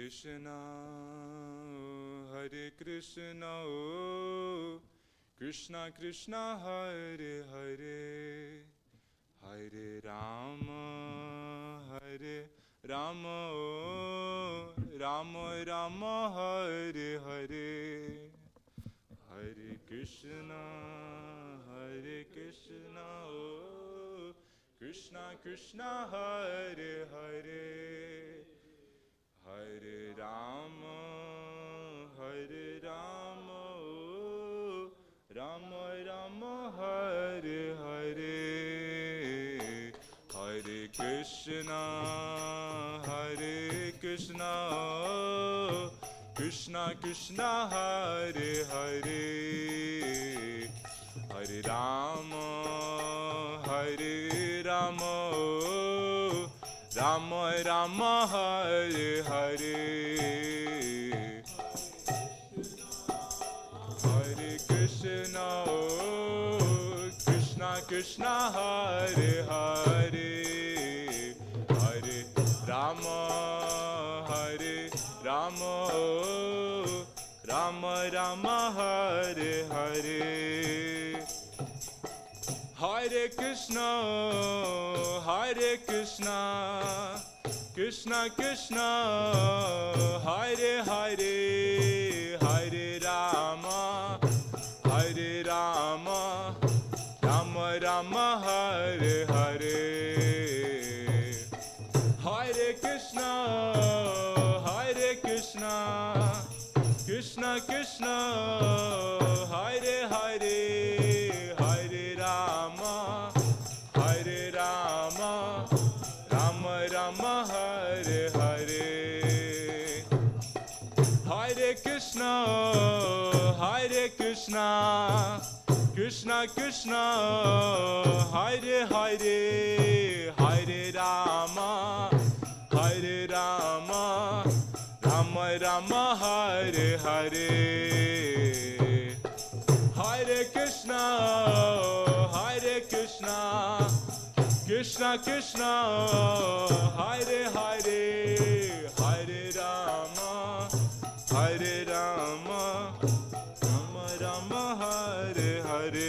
Krishna, Hare Krishna, Krishna Krishna, Hare Hare, Hare Rama, Hare Rama, Rama Rama, Hare Hare, Hare Krishna, Hare Krishna, Krishna Krishna, Hare Hare, Hare Rama, Hare Rama, Rama Rama, Hare Hare, Hare Krishna, Hare Krishna, Krishna Krishna, Hare Hare, Hare Rama, Hare Rama, Rama Rama, Hare Hare, Hare Krishna, Krishna Krishna, Hare Hare, Hare Rama, Hare Rama, Rama Rama, Hare Hare, Hare Krishna, Hare Krishna, Krishna Krishna, Hare Hare, Hare Rama, Hare Rama, Rama Rama, Hare Hare, Hare Krishna, Hare Krishna, Krishna Krishna, Hare Hare, Hare Rama, Hare Rama, Rama Rama, Hare Hare, Hare Krishna, Hare Krishna, Krishna Krishna, Hare Hare, Hare Rama, Hare Rama, Rama Rama, Hare Hare, Hare Krishna, Hare Krishna, Krishna Krishna, Hare Hare, Hare Rama, Hare Rama, Rama Rama, Hare Hare,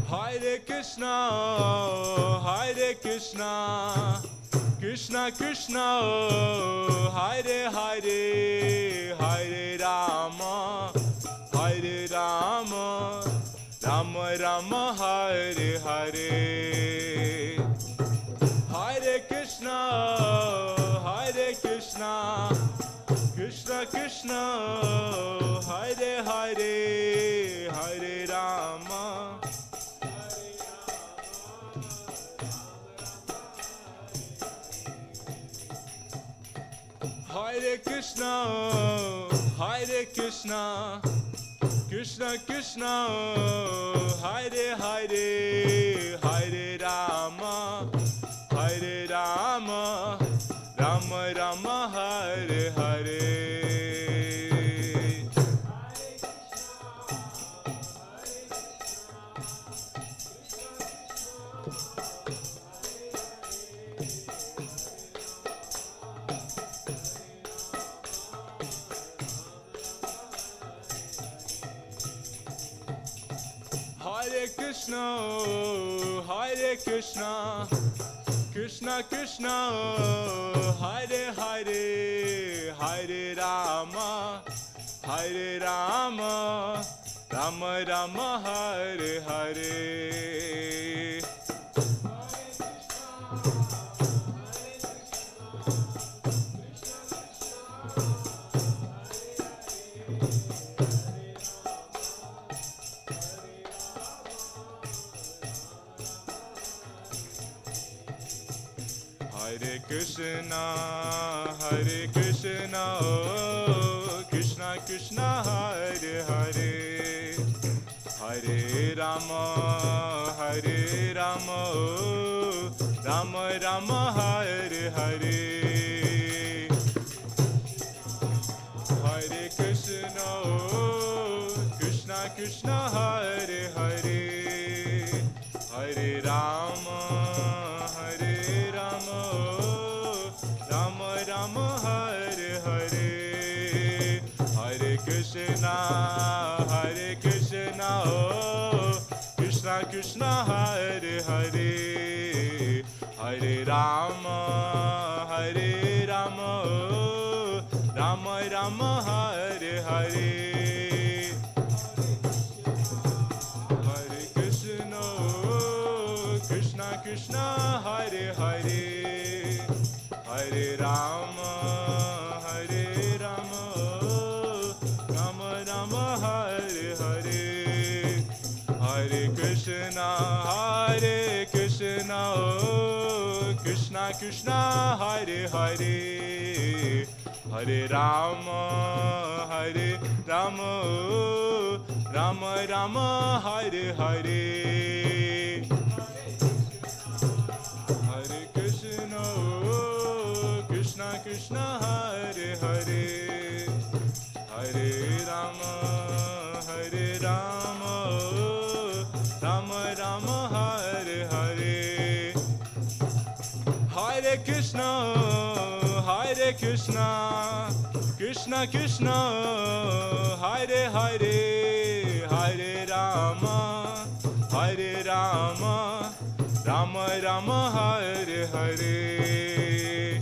Hare Krishna, Hare Krishna, Krishna Krishna, Hare Hare, Hare Rama, Hare Rama, Rama Rama, Hare Hare, Hare Krishna, Hare Krishna, Krishna Krishna, Hare Hare, Hare Rama, Hare Krishna, Hare Krishna, Krishna Krishna, Hare Hare, Hare Rama, Hare Rama, Rama Rama, Hare Hare, Hare Krishna, Hare Krishna, Krishna Krishna, Hare Hare, Hare Rama, Hare Rama, Rama Rama, Hare Hare, Hare Krishna, Hare Krishna, Krishna Krishna, Hare Hare, Hare Rama, Hare Rama, Rama Rama, Hare Hare, Hare Krishna, Krishna Krishna, Hare Hare, Hare Rama, Hare Rama, Rama Rama, Krishna Krishna Hare Hare, Hare Rama Rama Rama Hare Hare, Hare Krishna Krishna Krishna Hare Hare, Hare Rama Rama Rama Hare Hare, Hare Krishna Krishna Krishna Hare Hare, Hare Rama Rama Rama Hare Hare, Hare Krishna Krishna Krishna Hare Hare, Hare Rama Rama Rama Hare Hare, Hare Krishna Krishna Krishna Hare Hare, Hare Rama Rama Rama Hare Hare,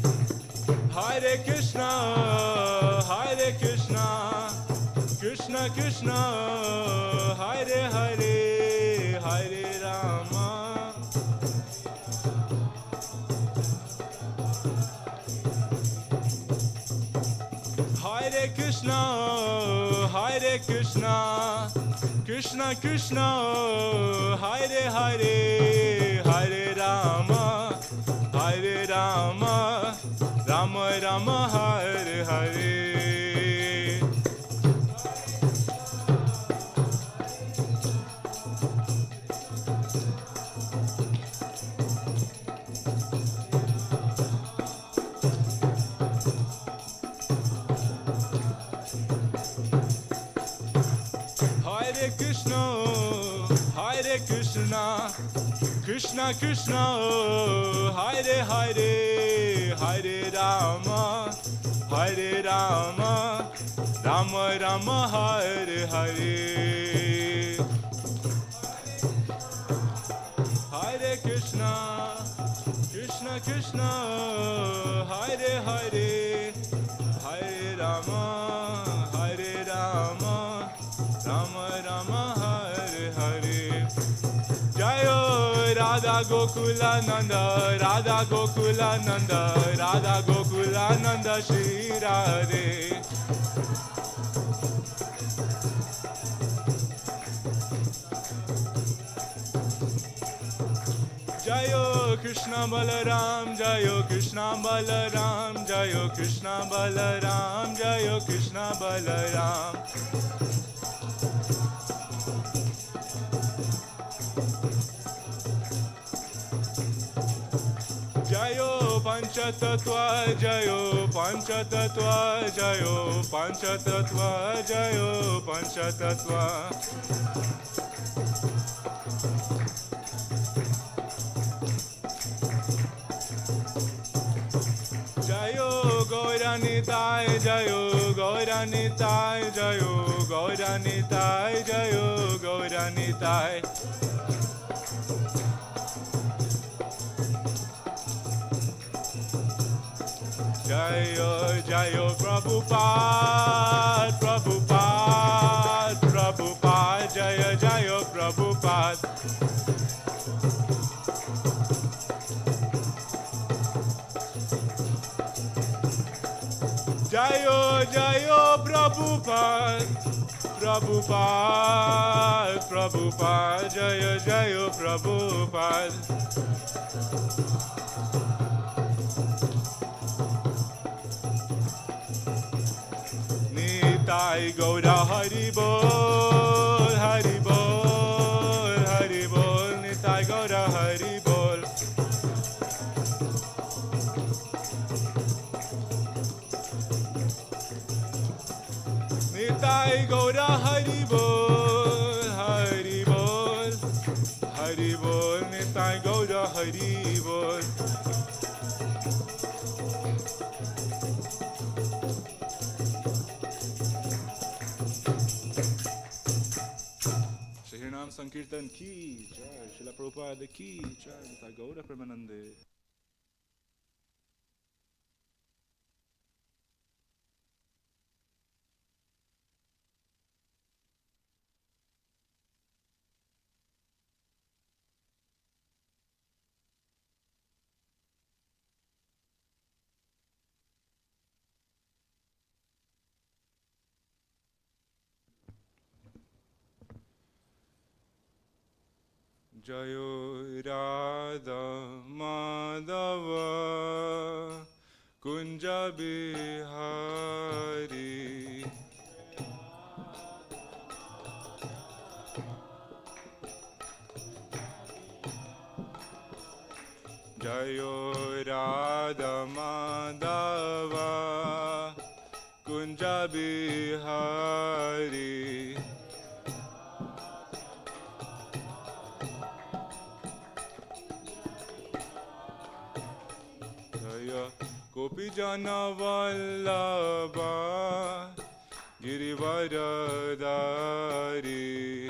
Hare Krishna Krishna Krishna Hare Hare, Hare Rama Hare Krishna Krishna Krishna Hare Hare, Hare Rama Rama Rama Hare Hare, Hare Krishna Krishna Krishna Hare Hare, Hare Rama Rama Rama Hare Hare, Hare Krishna Krishna Hare Hare, Hare Rama Rama Rama Hare Hare, Jayo Radha Gokulananda Radha Gokulananda Radha Gokulananda Shri Radhe, Jayo Krishna Balaram Jayo Krishna Balaram Jayo Krishna Balaram Jayo Krishna Balaram, Jayo Panchatattva Jayo Panchatattva Jayo Panchatattva Jayo Panchatattva, Jayo Gauranitai Jayo Gauranitai Jayo Gauranitai Jayo Gauranitai, Jayo Jayo Prabhupada Prabhupada Prabhupada Jaya Jayo Prabhupada, Jayo Jayo Prabhupada Prabhupada Prabhupada Jaya Jayo Prabhupada, Nitai Gaura Hari Bol Hari Bol Hari Bol, Nitai Gaura Hari Bol, Nitai Gaura Hari Bol Hari Bol Hari Bol, Nitai Gaura Hari Bol, Kirtan ki jai, Srila Prabhupada ki jai, Nitai Gaura Premanande. Jayo Radha Madhava Kunja Bihari Jayo Radha Madhava Kunja Bihari Gopi Jana Vallabha Girivaradari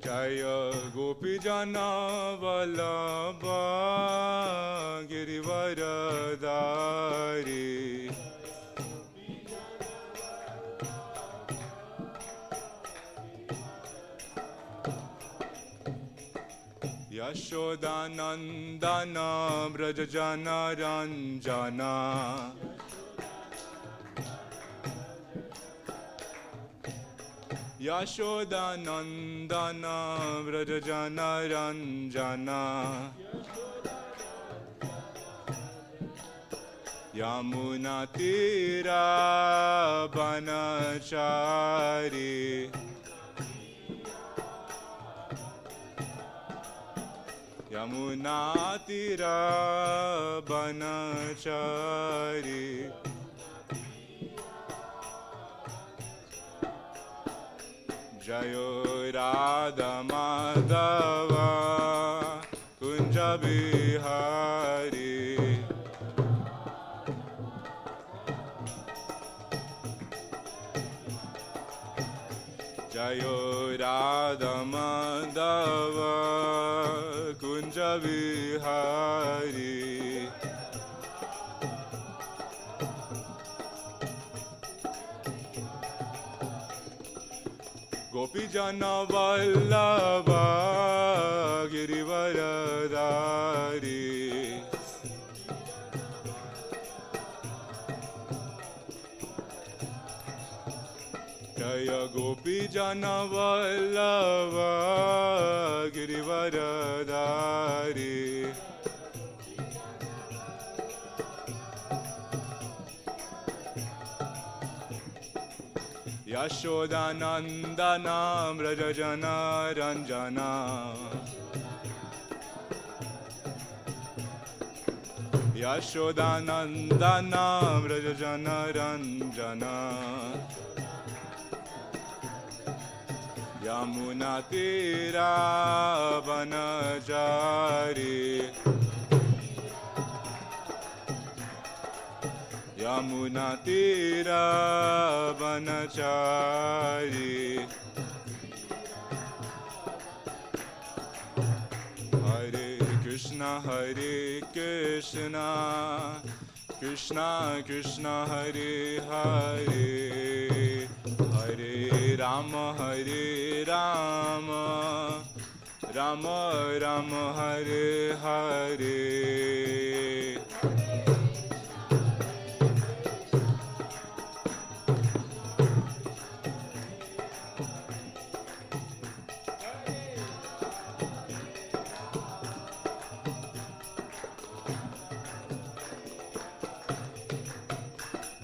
Jaya Gopi Jana Vallabha Girivaradari Yashodanandana Brajajana Ranjana Yashodanandana Brajajana Ranjana Yamuna Tira Banachari Yamuna Tira Banachari Jayo Radha Madhava Kunja Bihari Jayo Radha Madhava Kunja Bihari Gopi Jana Vallabha Girivaradari Jaya Gopi Jana Vallabha Girivaradari Yashodanandana Brajajana Ranjana Yashodanandana Brajajana Ranjana Yamuna Tira Banachari Yamuna Tira Banachari Hare Krishna Krishna Krishna Hare Hare Hare Rama Rama Rama Hare Hare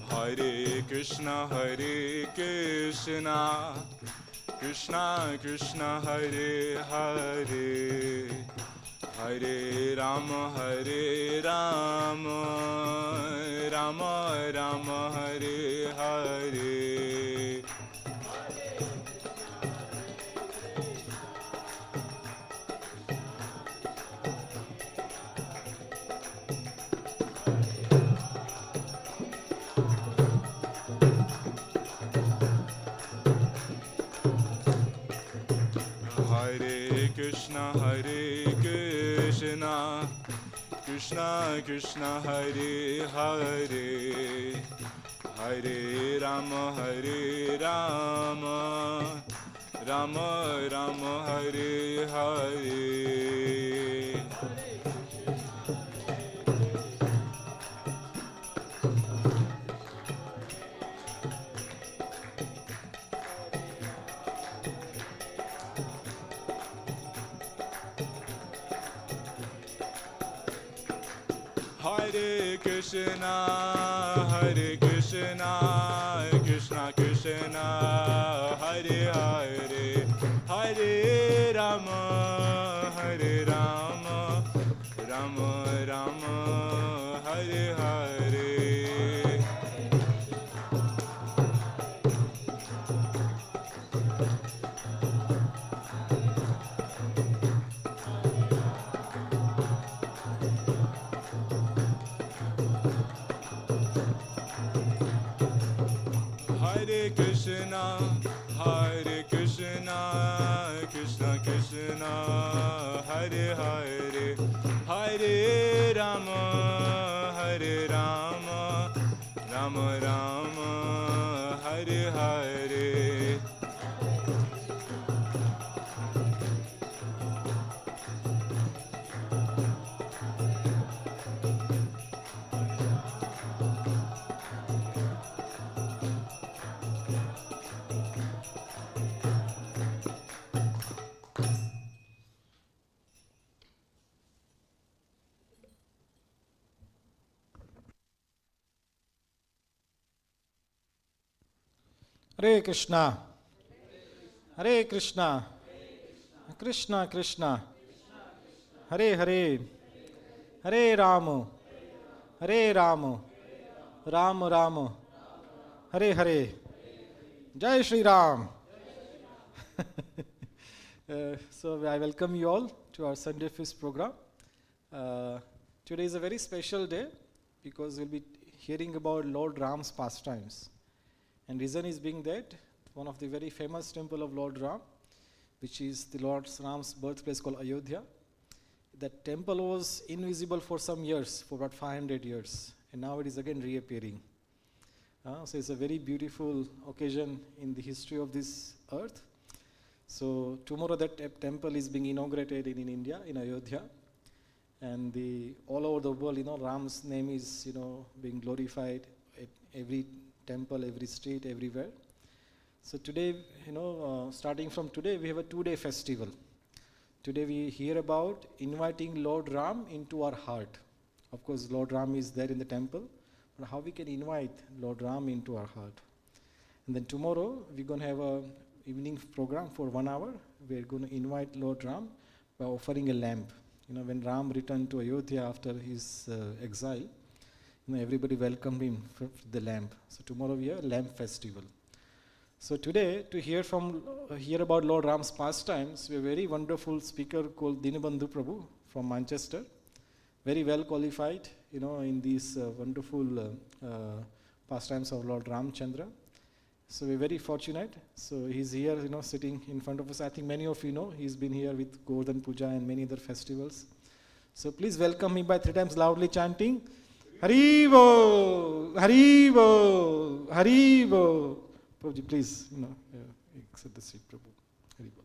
Hare Krishna Krishna Krishna Hare Hare Hare Rama Rama Rama Hare Hare Krishna, Hare Krishna, Krishna Krishna, Hare Hare, Hare Rama, Hare Rama, Rama Rama, Hare Hare. Hare Krishna, Hare Krishna, Krishna Krishna, Hare Hare, Hare Rama, Hare Rama, Rama Rama, Hare Hare. Hare Krishna, Hare Krishna, Krishna Krishna, Hare Hare, Hare Rama, Hare Rama, Rama Rama, Hare Hare. Hare Krishna, Hare Krishna, Krishna Krishna, Hare Hare, Hare Rama, Hare Rama, Rama Rama, Hare Hare. Jai Shri Ram. So I welcome you all to our Sunday Feast program. Today is a very special day because we'll be hearing about Lord Ram's pastimes. And reason is being that one of the very famous temple of Lord Ram, which is the Lord Ram's birthplace called Ayodhya. That temple was invisible for some years, for about 500 years, and now it is again reappearing. So it's a very beautiful occasion in the history of this earth. So tomorrow that temple is being inaugurated in India, in Ayodhya, and all over the world, Ram's name is, being glorified at every temple, every street, everywhere. So today, starting from today, we have a 2-day festival. Today we hear about inviting Lord Ram into our heart. Of course, Lord Ram is there in the temple, but how we can invite Lord Ram into our heart. And then tomorrow, we're going to have a evening program for 1 hour. We're going to invite Lord Ram by offering a lamb. When Ram returned to Ayodhya after his exile, everybody welcomed him for the lamb. So tomorrow we have a lamb festival. So today, to hear about Lord Ram's pastimes, we have a very wonderful speaker called Dinabandhu Prabhu from Manchester. Very well qualified, in these wonderful pastimes of Lord Ramchandra. So we're very fortunate. So he's here, sitting in front of us. I think many of you know he's been here with Govardhan Puja and many other festivals. So please welcome him by 3 times loudly chanting, Haribo, Haribo, Haribo. Prabhuji, please, accept the seat, Prabhu. Haribo.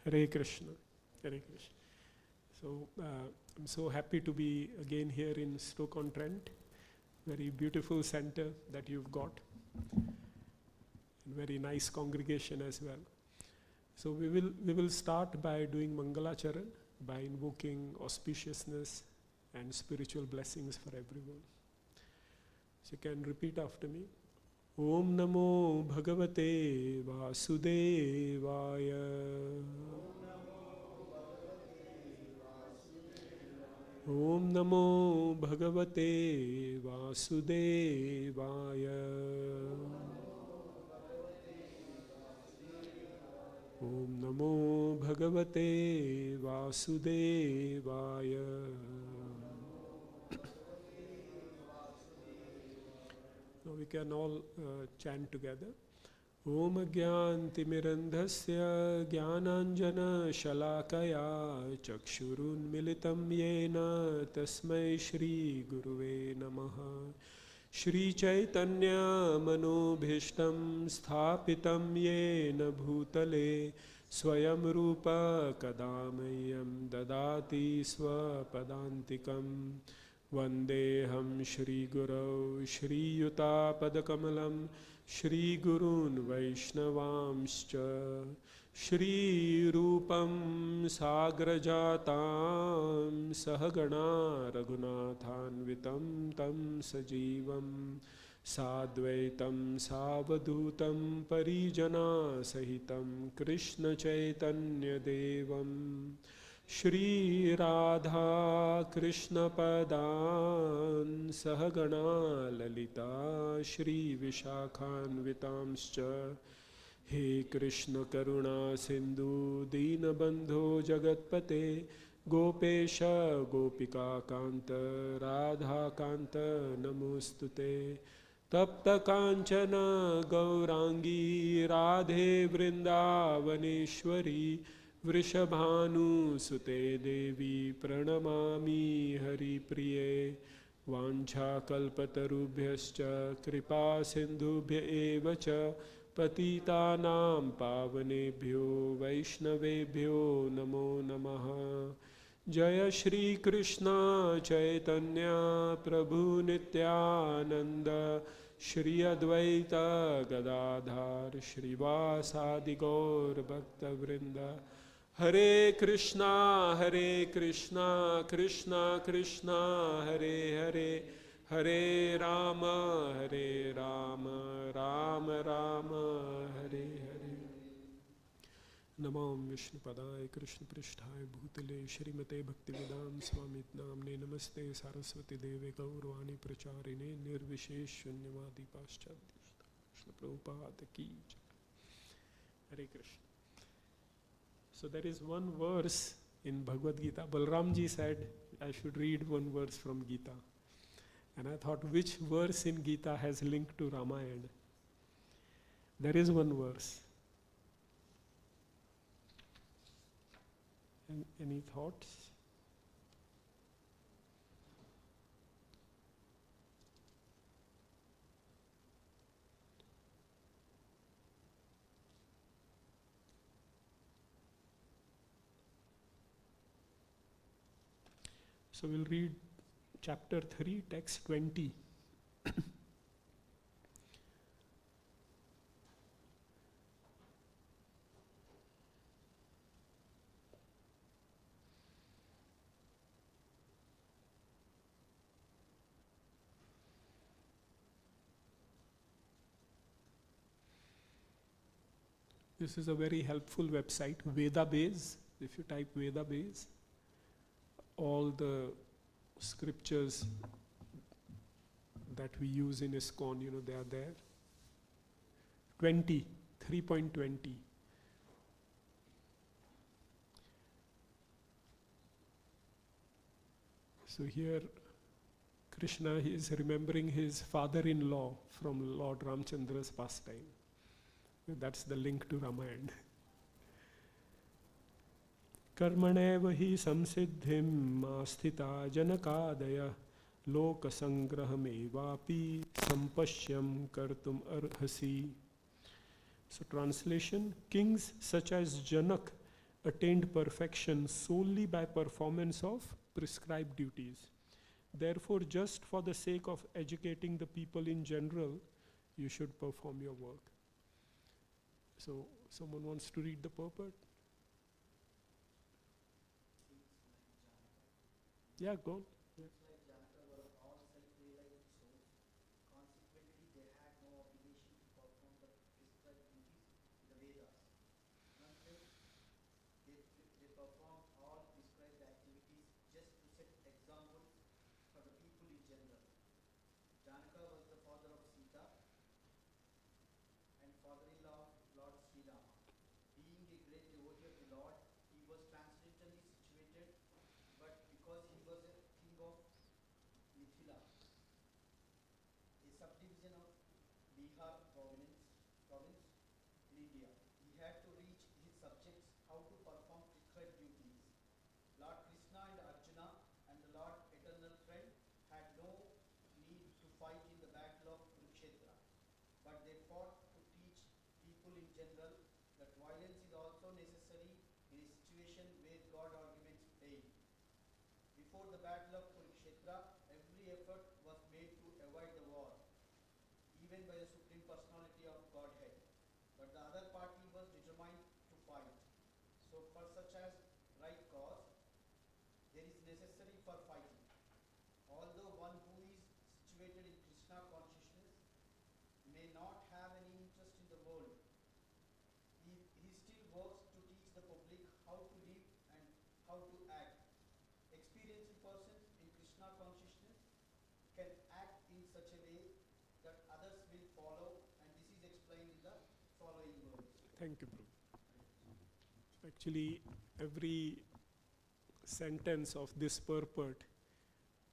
Hare Krishna, Hare Krishna. So I'm so happy to be again here in Stoke-on-Trent. Very beautiful center that you've got. And very nice congregation as well. So we will start by doing Mangalacharan, by invoking auspiciousness and spiritual blessings for everyone. So you can repeat after me. Om Namo Bhagavate Vasudevaya. Om Namo Bhagavate Vasudevaya. Om Namo Bhagavate Vasudevaya. Now we can all chant together. Om Gyantimirandhasya Gyananjana Shalakaya Chakshurun Militam Yena Tasmai Shri Guruve Namaha. Shri Chaitanya Manobhishtam Sthapitam Yena Bhutale Swayam Rupa Kadamayam Dadati Swapadantikam. Vandeham Shri Gurau Shri Yuta Padakamalam Shri Gurun Vaishnavamscha Shri Rupam Sagrajatam Sahagana Raghunathanvitam Tam Sajivam Sadvaitam Savadutam Parijana Sahitam Krishna Chaitanya Devam Shri Radha Krishna Padan Sahagana Lalita Shri Vishakhanvitamscha He Krishna Karuna Sindhu Dinabandhu Jagatpate Gopesha Gopika Kanta Radha Kanta Namostute Tapta Kanchana Gaurangi Radhe Vrindavaneshwari Vrishabhanu Sute Devi Pranamami Hari Priye Vancha Kalpatarubhyascha Kripa Sindhubhya Evacha Patitanam Pavanebhyo Vaishnavebhyo Namo Namaha. Jaya Shri Krishna Chaitanya Prabhu Nityananda Shri Advaita Gadadhar Shri Vasadi Gaur Bhakta Vrinda. Hare Krishna, Krishna Krishna, Hare Hare, Hare Rama, Rama Rama, Hare Hare. Namam Vishnu Padaya Krishna Pristhaya Bhutale Shrimate Bhaktivedanta Swami Namne Namaste Saraswati Deve Gaurvani Pracharine Nirvishesh Shunyavadi Paschadya Shri Prabhupada Ki Jai. Hare Krishna. So there is one verse in Bhagavad Gita. Balramji said I should read one verse from Gita. And I thought, which verse in Gita has link to Ramayana? There is one verse. Any thoughts? So we'll read chapter 3, text 20. This is a very helpful website, Vedabase. If you type Vedabase, all the scriptures that we use in ISKCON, they are there. 3.20. So here Krishna is remembering his father-in-law from Lord Ramchandra's pastime. That's the link to Ramayana. Karmanev hi samsiddhim asthita janakadaya lokasangrahamevapi sampashyam kartum arhasi. So translation, kings such as Janak attained perfection solely by performance of prescribed duties. Therefore, just for the sake of educating the people in general, you should perform your work. So, someone wants to read the purport? Yeah, go on. Yeah. province in India. He had to reach his subjects how to perform prescribed duties. Lord Krishna and Arjuna and the Lord Eternal Friend had no need to fight in the battle of Kurukshetra, but they fought to teach people in general that violence is also necessary in a situation where God arguments fail. Before the battle of Kurukshetra, every effort was made to avoid the war, even by the Supreme Personality of Godhead. But the other party was determined to fight. So for such as right cause, there is necessary for fighting. Although one who is situated in Krishna consciousness may not have any interest in the world, he still works to teach the public how to live and how to act. Experienced persons in Krishna consciousness can act in such a way that others will follow, and this is explained in the following words. Thank you, Prabhu. Actually, every sentence of this purport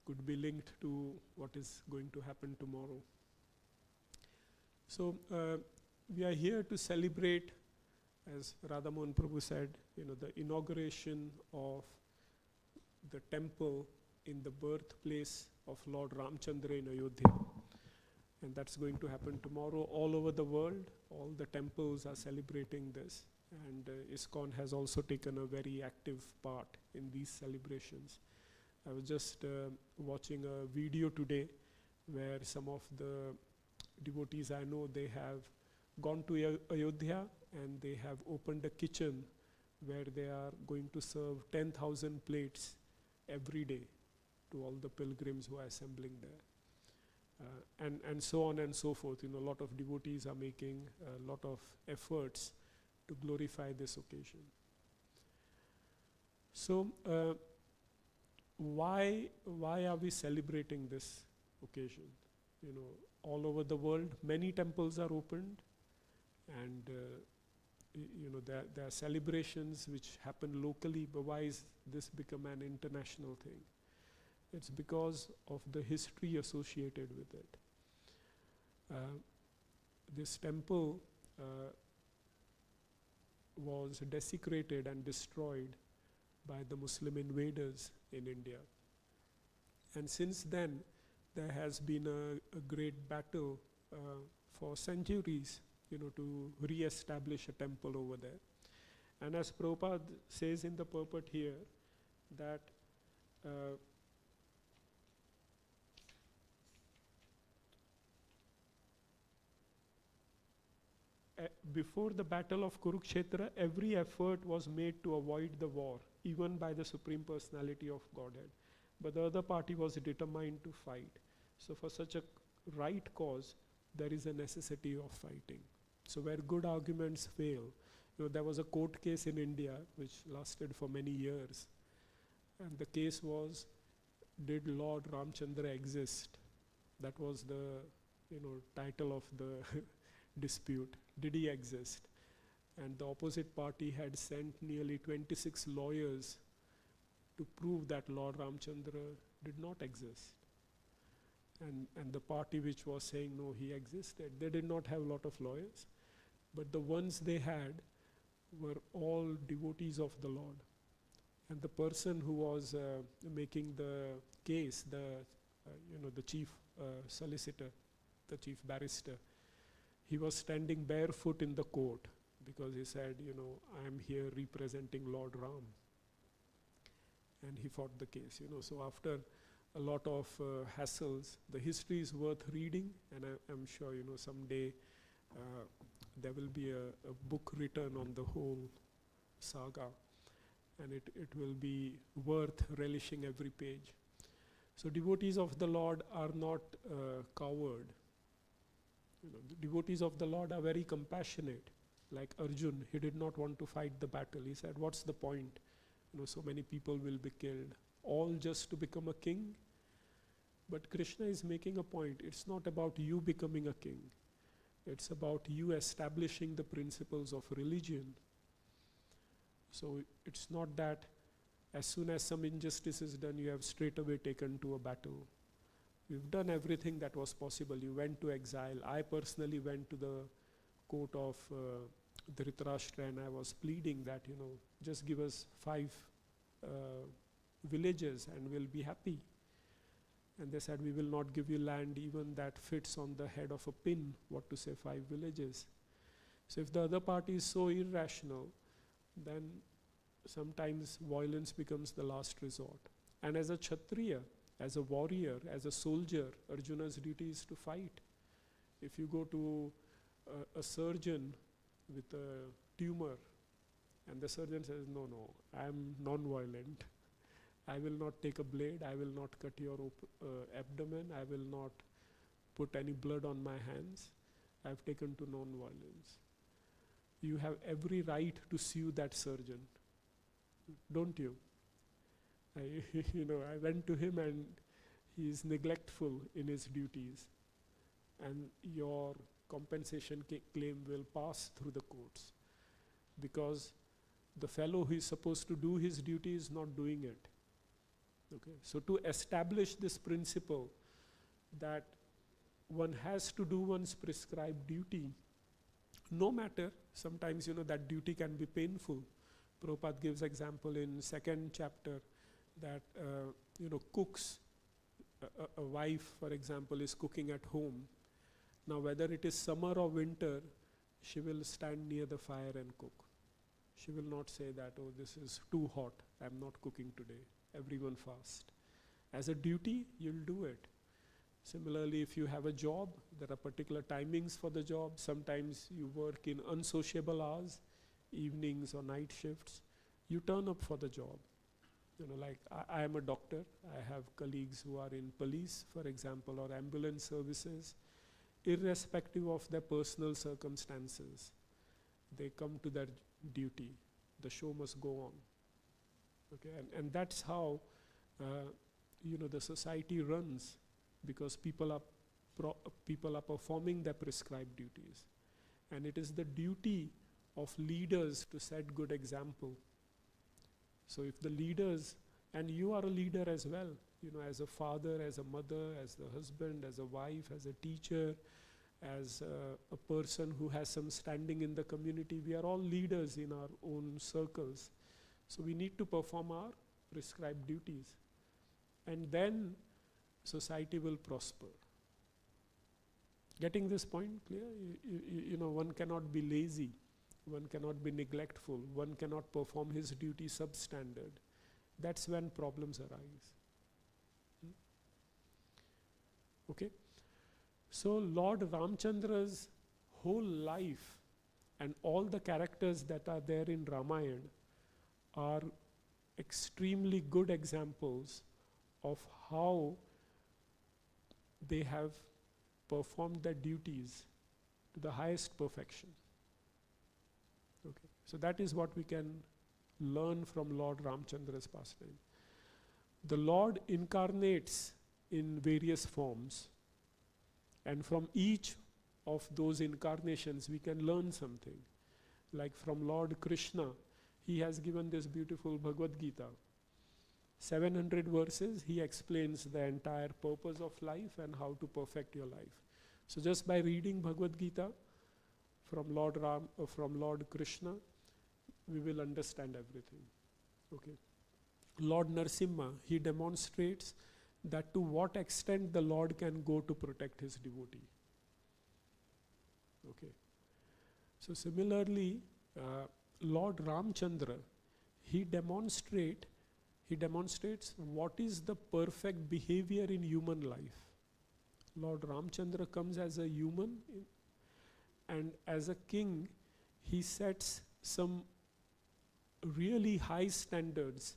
could be linked to what is going to happen tomorrow. So we are here to celebrate, as Radhamohan Prabhu said, the inauguration of the temple in the birthplace of Lord Ramchandra in Ayodhya. And that's going to happen tomorrow all over the world. All the temples are celebrating this. And ISKCON has also taken a very active part in these celebrations. I was just watching a video today where some of the devotees I know, they have gone to Ayodhya and they have opened a kitchen where they are going to serve 10,000 plates every day to all the pilgrims who are assembling there. And so on and so forth. A lot of devotees are making a lot of efforts to glorify this occasion. So why are we celebrating this occasion? All over the world, many temples are opened, and there are celebrations which happen locally, but why is this become an international thing? It's because of the history associated with it. This temple was desecrated and destroyed by the Muslim invaders in India. And since then, there has been a great battle for centuries, to re-establish a temple over there. And as Prabhupada says in the purport here, that before the battle of Kurukshetra, every effort was made to avoid the war, even by the Supreme Personality of Godhead. But the other party was determined to fight. So for such a right cause, there is a necessity of fighting. So where good arguments fail, there was a court case in India which lasted for many years. And the case was, did Lord Ramchandra exist? That was the title of the dispute. Did he exist? And the opposite party had sent nearly 26 lawyers to prove that Lord Ramchandra did not exist. And the party which was saying no, he existed, they did not have a lot of lawyers, but the ones they had were all devotees of the Lord. And the person who was making the case, the chief solicitor, the chief barrister, he was standing barefoot in the court because he said, I am here representing Lord Ram. And he fought the case, So after a lot of hassles, the history is worth reading, and I'm sure, someday there will be a book written on the whole saga, and it will be worth relishing every page. So devotees of the Lord are not coward. The devotees of the Lord are very compassionate. Like Arjun, he did not want to fight the battle. He said, what's the point? So many people will be killed, all just to become a king. But Krishna is making a point. It's not about you becoming a king. It's about you establishing the principles of religion. So it's not that as soon as some injustice is done, you have straight away taken to a battle. You've done everything that was possible. You went to exile. I personally went to the court of Dhritarashtra, and I was pleading that, just give us 5 villages and we'll be happy. And they said, we will not give you land even that fits on the head of a pin. What to say, 5 villages. So if the other party is so irrational, then sometimes violence becomes the last resort. And as a Kshatriya, as a warrior, as a soldier, Arjuna's duty is to fight. If you go to a surgeon with a tumor, and the surgeon says, no, I am non-violent. I will not take a blade, I will not cut your abdomen, I will not put any blood on my hands. I have taken to non-violence. You have every right to sue that surgeon, don't you? I went to him and he is neglectful in his duties, and your compensation claim will pass through the courts because the fellow who is supposed to do his duty is not doing it. Okay, so to establish this principle that one has to do one's prescribed duty, no matter, sometimes that duty can be painful. Prabhupada gives example in 2nd chapter that cooks, a wife for example is cooking at home. Now whether it is summer or winter, she will stand near the fire and cook. She will not say that, oh, this is too hot, I'm not cooking today, everyone fast. As a duty, you'll do it. Similarly, if you have a job, there are particular timings for the job. Sometimes you work in unsociable hours, evenings or night shifts. You turn up for the job. Like I am a doctor, I have colleagues who are in police, for example, or ambulance services. Irrespective of their personal circumstances, they come to their duty. The show must go on. Okay, and that's how the society runs, because people are performing their prescribed duties, and it is the duty of leaders to set good example. So if the leaders, and you are a leader as well, as a father, as a mother, as the husband, as a wife, as a teacher, as a person who has some standing in the community, we are all leaders in our own circles. So we need to perform our prescribed duties, and then society will prosper. Getting this point clear? One cannot be lazy, one cannot be neglectful, one cannot perform his duty substandard. That's when problems arise. Okay? So Lord Ramchandra's whole life and all the characters that are there in Ramayana are extremely good examples of how they have performed their duties to the highest perfection. Okay. So that is what we can learn from Lord Ramchandra's pastime. The Lord incarnates in various forms, and from each of those incarnations we can learn something. Like from Lord Krishna, he has given this beautiful Bhagavad Gita. 700 verses, he explains the entire purpose of life and how to perfect your life. So just by reading Bhagavad Gita from Lord Krishna, we will understand everything. Okay. Lord Narasimha, he demonstrates that to what extent the Lord can go to protect his devotee. Okay. So similarly, Lord Ramchandra, he demonstrates what is the perfect behavior in human life. Lord Ramchandra comes as a human, and as a king, he sets some really high standards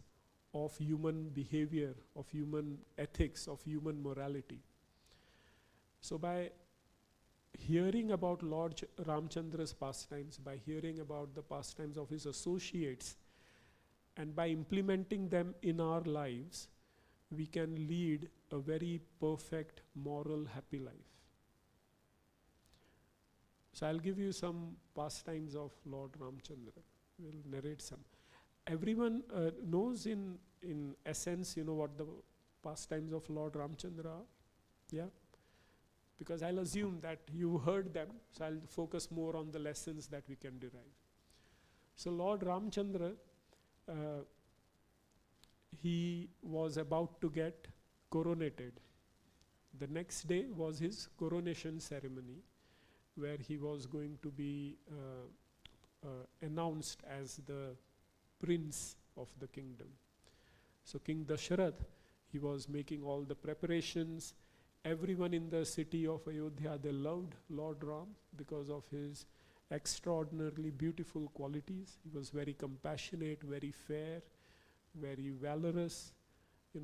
of human behavior, of human ethics, of human morality. So by hearing about Lord Ramchandra's pastimes, by hearing about the pastimes of his associates, and by implementing them in our lives, we can lead a very perfect, moral, happy life. So I'll give you some pastimes of Lord Ramchandra. We'll narrate some. Everyone knows in essence, what the pastimes of Lord Ramchandra are? Yeah? Because I'll assume that you heard them, so I'll focus more on the lessons that we can derive. So Lord Ramchandra, he was about to get coronated. The next day was his coronation ceremony, where he was going to be announced as the prince of the kingdom. So King Dasharath, he was making all the preparations. Everyone in the city of Ayodhya, they loved Lord Ram because of his extraordinarily beautiful qualities. He was very compassionate, very fair, very valorous.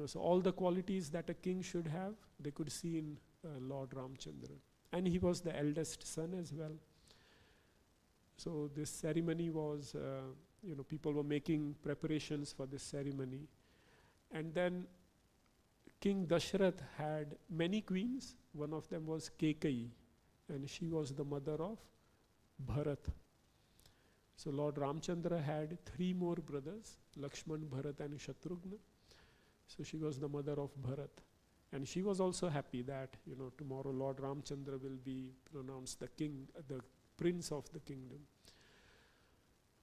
So all the qualities that a king should have, they could see in Lord Ramchandra. And he was the eldest son as well. So this ceremony was, people were making preparations for this ceremony. And then King Dasharath had many queens. One of them was Kekai, and she was the mother of Bharat. So Lord Ramchandra had 3 more brothers, Lakshman, Bharat and Shatrughna. So she was the mother of Bharat. And she was also happy that, tomorrow Lord Ramchandra will be pronounced the king, the prince of the kingdom.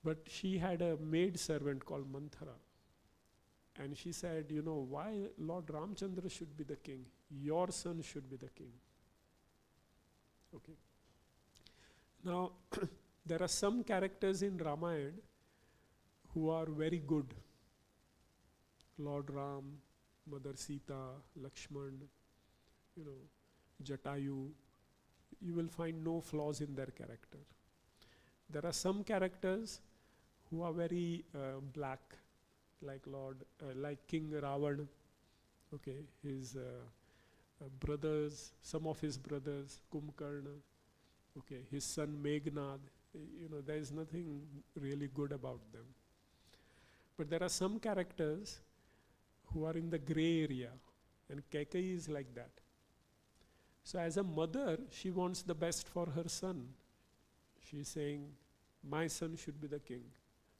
But she had a maid servant called Manthara. And she said, why Lord Ramchandra should be the king? Your son should be the king. Okay. Now, there are some characters in Ramayana who are very good. Lord Ram, Mother Sita, Lakshman, Jatayu. You will find no flaws in their character. There are some characters who are very black, like King Ravan. Okay, his brothers, some of his brothers, Kumbhakarna. Okay, his son Meghnad. There is nothing really good about them. But there are some characters who are in the gray area, and Kekai is like that. So as a mother, she wants the best for her son. She's saying, my son should be the king.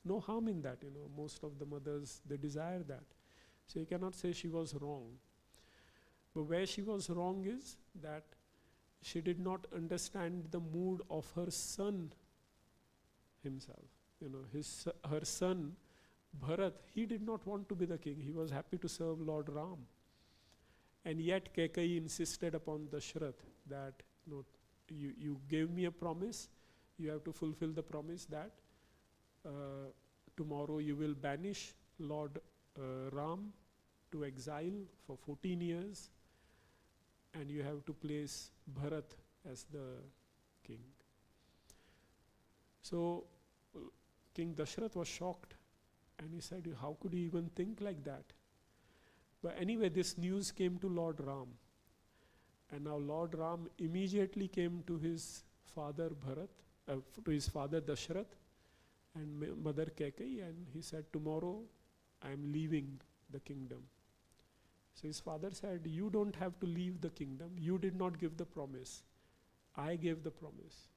No harm in that, most of the mothers, they desire that. So you cannot say she was wrong. But where she was wrong is that she did not understand the mood of her son himself. Her son, Bharat, he did not want to be the king. He was happy to serve Lord Ram. And yet Kekai insisted upon Dasharath that, you gave me a promise, you have to fulfill the promise that tomorrow you will banish Lord Ram to exile for 14 years, and you have to place Bharat as the king. So King Dasharath was shocked, and he said, how could you even think like that? But anyway, this news came to Lord Ram, and now Lord Ram immediately came to his father Bharat, to his father Dasharath and mother Kekai, and he said, tomorrow I am leaving the kingdom. So his father said, you don't have to leave the kingdom. You did not give the promise. I gave the promise.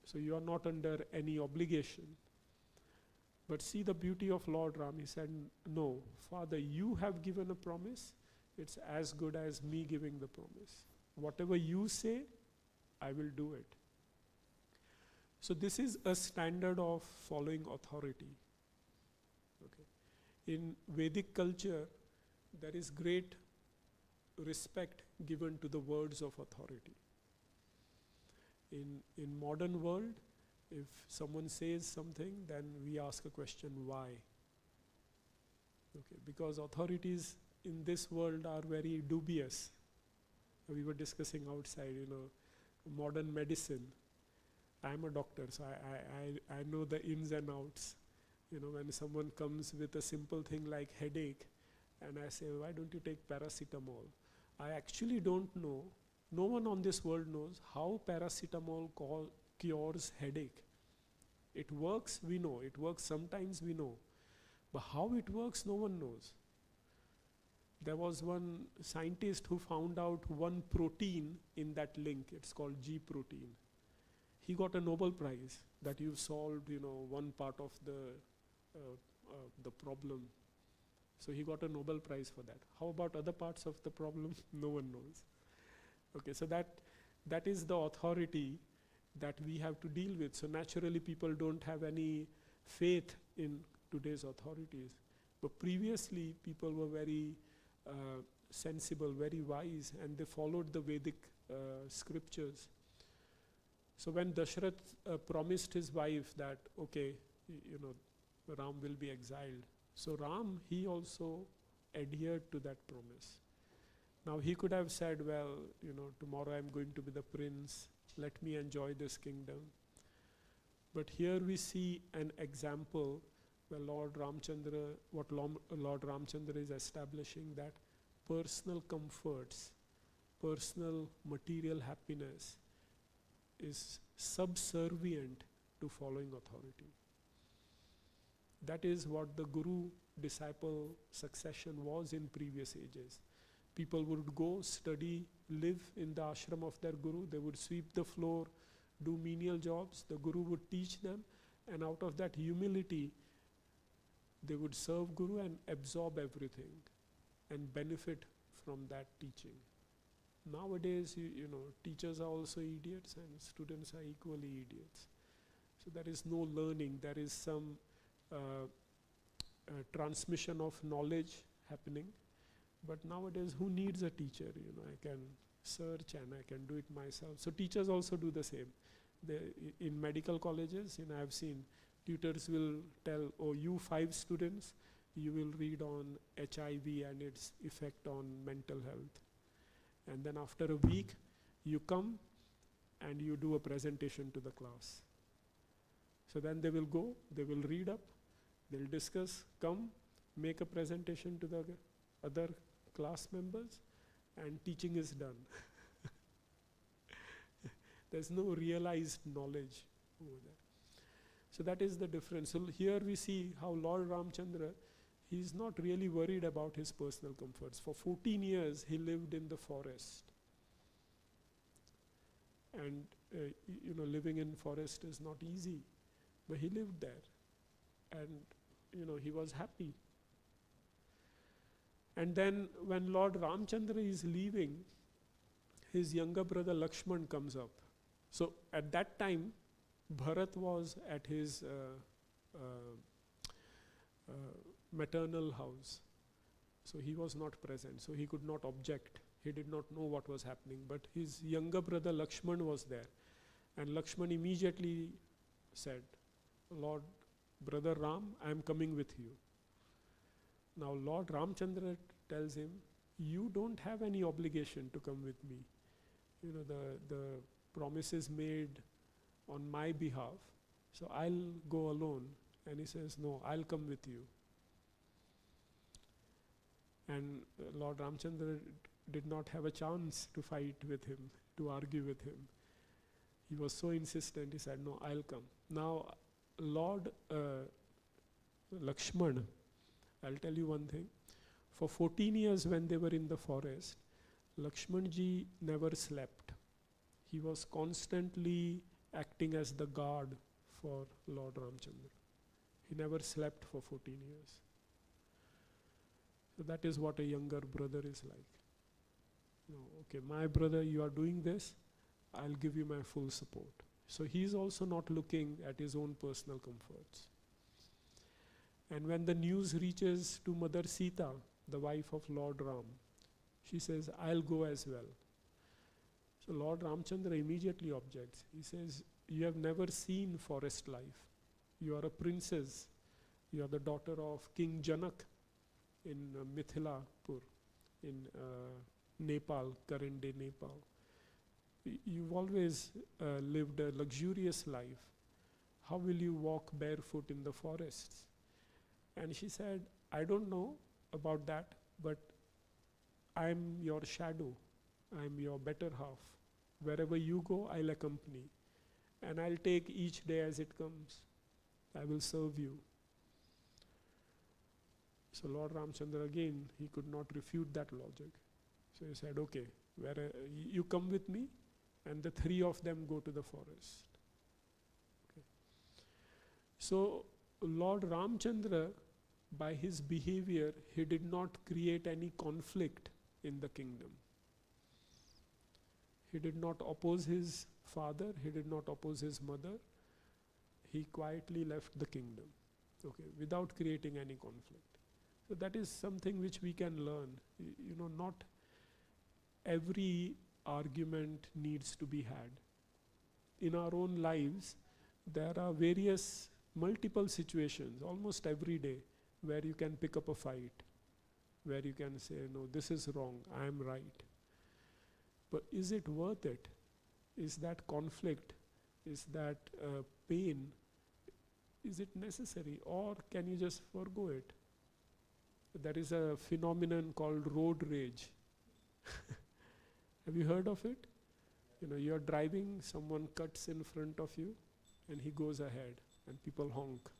So you are not under any obligation. But see the beauty of Lord Ram. He said, no, Father, you have given a promise. It's as good as me giving the promise. Whatever you say, I will do it. So this is a standard of following authority. Okay. In Vedic culture, there is great respect given to the words of authority. In modern world, if someone says something, then we ask a question, why? Okay, because authorities in this world are very dubious. We were discussing outside, modern medicine. I'm a doctor, so I know the ins and outs. When someone comes with a simple thing like headache, and I say, why don't you take paracetamol? I actually don't know. No one on this world knows how paracetamol cures headache. It works, we know. It works sometimes, we know. But how it works, no one knows. There was one scientist who found out one protein in that link. It's called G protein. He got a Nobel Prize that you've solved, one part of the problem. So he got a Nobel Prize for that. How about other parts of the problem? No one knows. Okay, so that is the authority that we have to deal with. So naturally people don't have any faith in today's authorities. But previously people were very sensible, very wise, and they followed the Vedic scriptures. So when Dashrath promised his wife that, okay, Ram will be exiled. So Ram, he also adhered to that promise. Now he could have said, well, tomorrow I'm going to be the prince, let me enjoy this kingdom. But here we see an example where Lord Ramchandra is establishing, that personal comforts, personal material happiness is subservient to following authority. That is what the guru-disciple succession was in previous ages. People would go, study, live in the ashram of their guru, they would sweep the floor, do menial jobs, the guru would teach them, and out of that humility, they would serve guru and absorb everything and benefit from that teaching. Nowadays, teachers are also idiots and students are equally idiots. So there is no learning, there is some transmission of knowledge happening. But nowadays, who needs a teacher? I can search and I can do it myself. So teachers also do the same. In medical colleges, I have seen tutors will tell, oh, you 5 students, you will read on HIV and its effect on mental health. And then after a week, you come and you do a presentation to the class. So then they will go, they will read up, they'll discuss, come, make a presentation to the other class members, and teaching is done. There's no realized knowledge over there. So that is the difference. So here we see how Lord Ramchandra, he's not really worried about his personal comforts. For 14 years, he lived in the forest. And, living in forest is not easy. But he lived there. And, he was happy. And then when Lord Ramchandra is leaving, his younger brother Lakshman comes up. So at that time, Bharat was at his maternal house. So he was not present, so he could not object. He did not know what was happening. But his younger brother Lakshman was there. And Lakshman immediately said, Lord, Brother Ram, I am coming with you. Now Lord Ramchandra tells him, you don't have any obligation to come with me. The promises made on my behalf, so I'll go alone. And he says, no, I'll come with you. And Lord Ramchandra did not have a chance to fight with him, to argue with him. He was so insistent, he said, no, I'll come. Now, Lord Lakshman, I'll tell you one thing. For 14 years when they were in the forest, Lakshmanji never slept. He was constantly acting as the guard for Lord Ramchandra. He never slept for 14 years. So that is what a younger brother is like. Okay, my brother, you are doing this, I'll give you my full support. So he is also not looking at his own personal comforts. And when the news reaches to Mother Sita, the wife of Lord Ram, she says, I'll go as well. So Lord Ramchandra immediately objects. He says, you have never seen forest life. You are a princess. You are the daughter of King Janak in Mithilapur, in Nepal, current day Nepal. You've always lived a luxurious life. How will you walk barefoot in the forests? And she said, I don't know about that, but I'm your shadow. I'm your better half. Wherever you go, I'll accompany. And I'll take each day as it comes. I will serve you. So Lord Ramchandra again, he could not refute that logic. So he said, okay, you come with me, and the 3 of them go to the forest. Okay. So Lord Ramchandra by his behavior, he did not create any conflict in the kingdom. He did not oppose his father, he did not oppose his mother. He quietly left the kingdom, okay, without creating any conflict. So that is something which we can learn. Not every argument needs to be had. In our own lives, there are multiple situations, almost every day, where you can pick up a fight, where you can say, no, this is wrong, I am right. But is it worth it? Is that conflict, is that pain, is it necessary, or can you just forgo it? There is a phenomenon called road rage. Have you heard of it? You're driving, someone cuts in front of you, and he goes ahead, and people honk.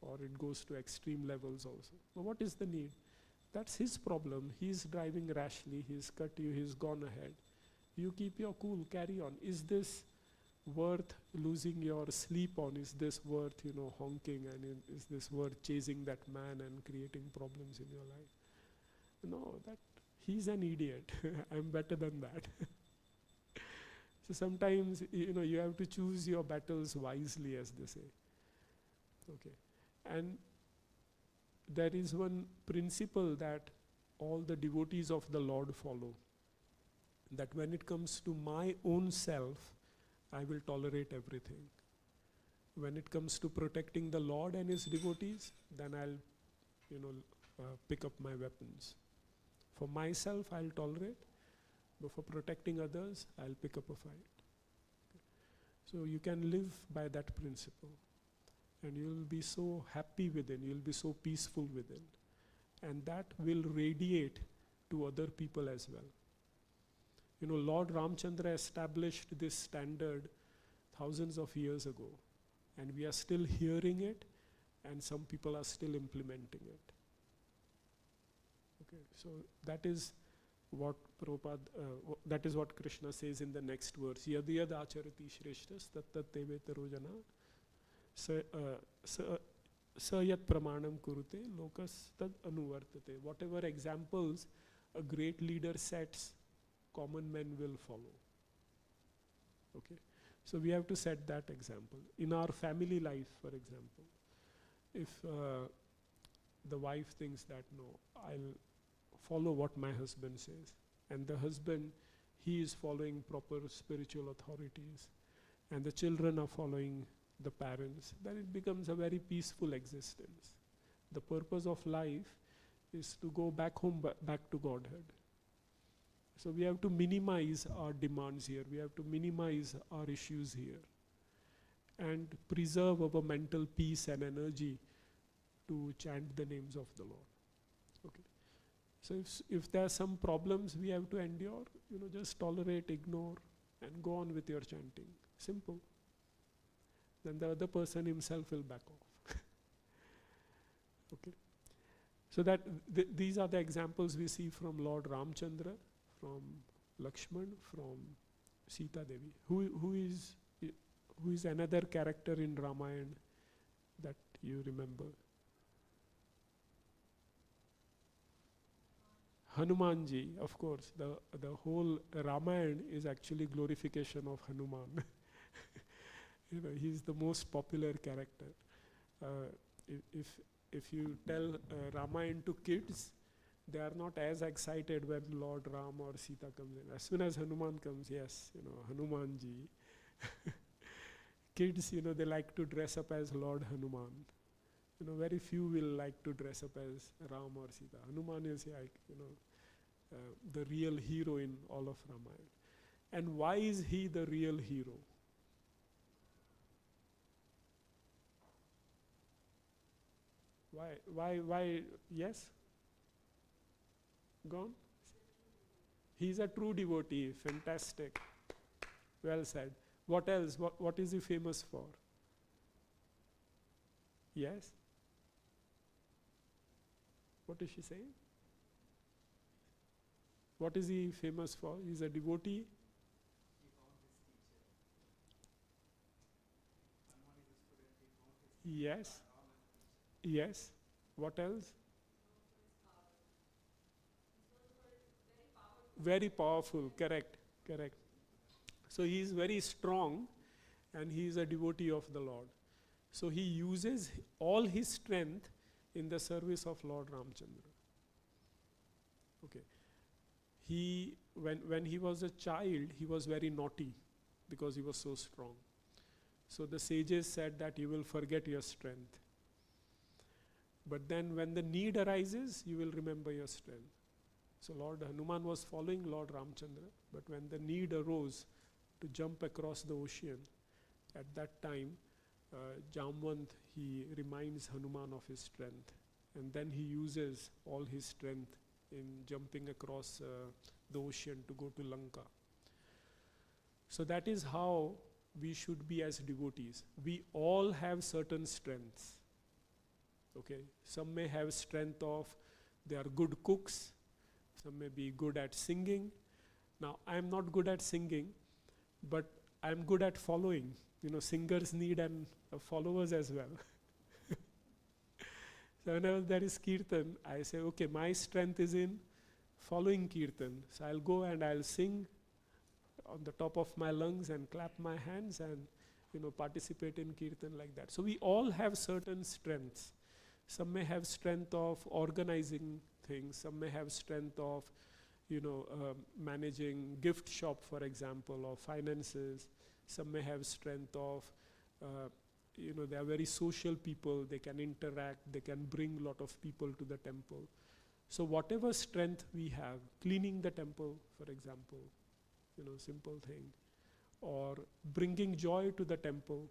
Or it goes to extreme levels also. But what is the need? That's his problem. He's driving rashly, he's cut you, he's gone ahead. You keep your cool, carry on. Is this worth losing your sleep on? Is this worth, honking, and is this worth chasing that man and creating problems in your life? No, he's an idiot. I'm better than that. So sometimes, you have to choose your battles wisely, as they say. Okay. And there is one principle that all the devotees of the Lord follow, that when it comes to my own self, I will tolerate everything. When it comes to protecting the Lord and his devotees, then I'll pick up my weapons. For myself, I'll tolerate, but for protecting others, I'll pick up a fight. Okay. So you can live by that principle, and you'll be so happy within, you'll be so peaceful within, and that will radiate to other people as well. Lord Ramchandra established this standard thousands of years ago, and we are still hearing it, and some people are still implementing it. Okay, so that is what Prabhupada, that is what Krishna says in the next verse. Yad yad acharati shreshtas tat tat tevetaro jana sayat pramanam kurute lokas tad anuvartate. Whatever examples a great leader sets, common men will follow. Okay, so we have to set that example. In our family life, for example, if the wife thinks that, no, I'll follow what my husband says, and the husband, he is following proper spiritual authorities, and the children are following the parents, then it becomes a very peaceful existence. The purpose of life is to go back home, back to Godhead. So we have to minimize our demands here, we have to minimize our issues here, and preserve our mental peace and energy to chant the names of the Lord. Okay. So if there are some problems we have to endure, just tolerate, ignore, and go on with your chanting. Simple. Then the other person himself will back off. Okay. So that these are the examples we see from Lord Ramchandra, from Lakshman, from Sita Devi. Who is another character in Ramayana that you remember? Hanumanji, of course. The whole Ramayana is actually glorification of Hanuman. He's the most popular character. If you tell Ramayana to kids, they are not as excited when Lord Ram or Sita comes in. As soon as Hanuman comes, yes, Hanumanji. Kids, they like to dress up as Lord Hanuman. Very few will like to dress up as Ram or Sita. Hanuman is like, the real hero in all of Ramayana. And why is he the real hero? Why, yes? Gone? He's a true devotee, fantastic. Well said. What else? What is he famous for? Yes? What is she saying? What is he famous for? He's a devotee. He found his teacher. Hanuman is a student. He found his Yes. Ram and teacher. Yes. What else? Very powerful, correct, correct. So he is very strong and he is a devotee of the Lord. So he uses all his strength in the service of Lord Ramchandra. Okay. When he was a child, he was very naughty because he was so strong. So the sages said that you will forget your strength. But then when the need arises, you will remember your strength. So Lord Hanuman was following Lord Ramchandra, but when the need arose to jump across the ocean, at that time, Jamwant, he reminds Hanuman of his strength. And then he uses all his strength in jumping across the ocean to go to Lanka. So that is how we should be as devotees. We all have certain strengths. Okay, some may have strength of they are good cooks, some may be good at singing. Now I am not good at singing, but I am good at following. Singers need followers as well. So whenever there is Kirtan, I say, okay, my strength is in following Kirtan. So I'll go and I'll sing on the top of my lungs and clap my hands and participate in Kirtan like that. So we all have certain strengths. Some may have strength of organizing things, some may have strength of managing gift shop, for example, or finances. Some may have strength of they are very social people, they can interact, they can bring a lot of people to the temple. So whatever strength we have, cleaning the temple, for example, simple thing, or bringing joy to the temple.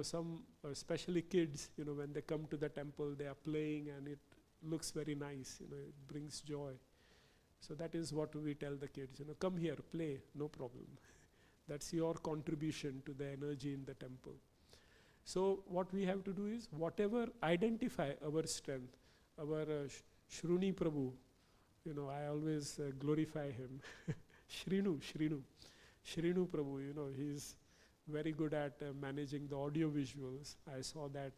Some, especially kids, when they come to the temple, they are playing and it looks very nice, it brings joy. So that is what we tell the kids, come here, play, no problem. That's your contribution to the energy in the temple. So what we have to do is, whatever, identify our strength. Our Shruni Prabhu, I always glorify him. Shrinu Prabhu, he's very good at managing the audio visuals. I saw that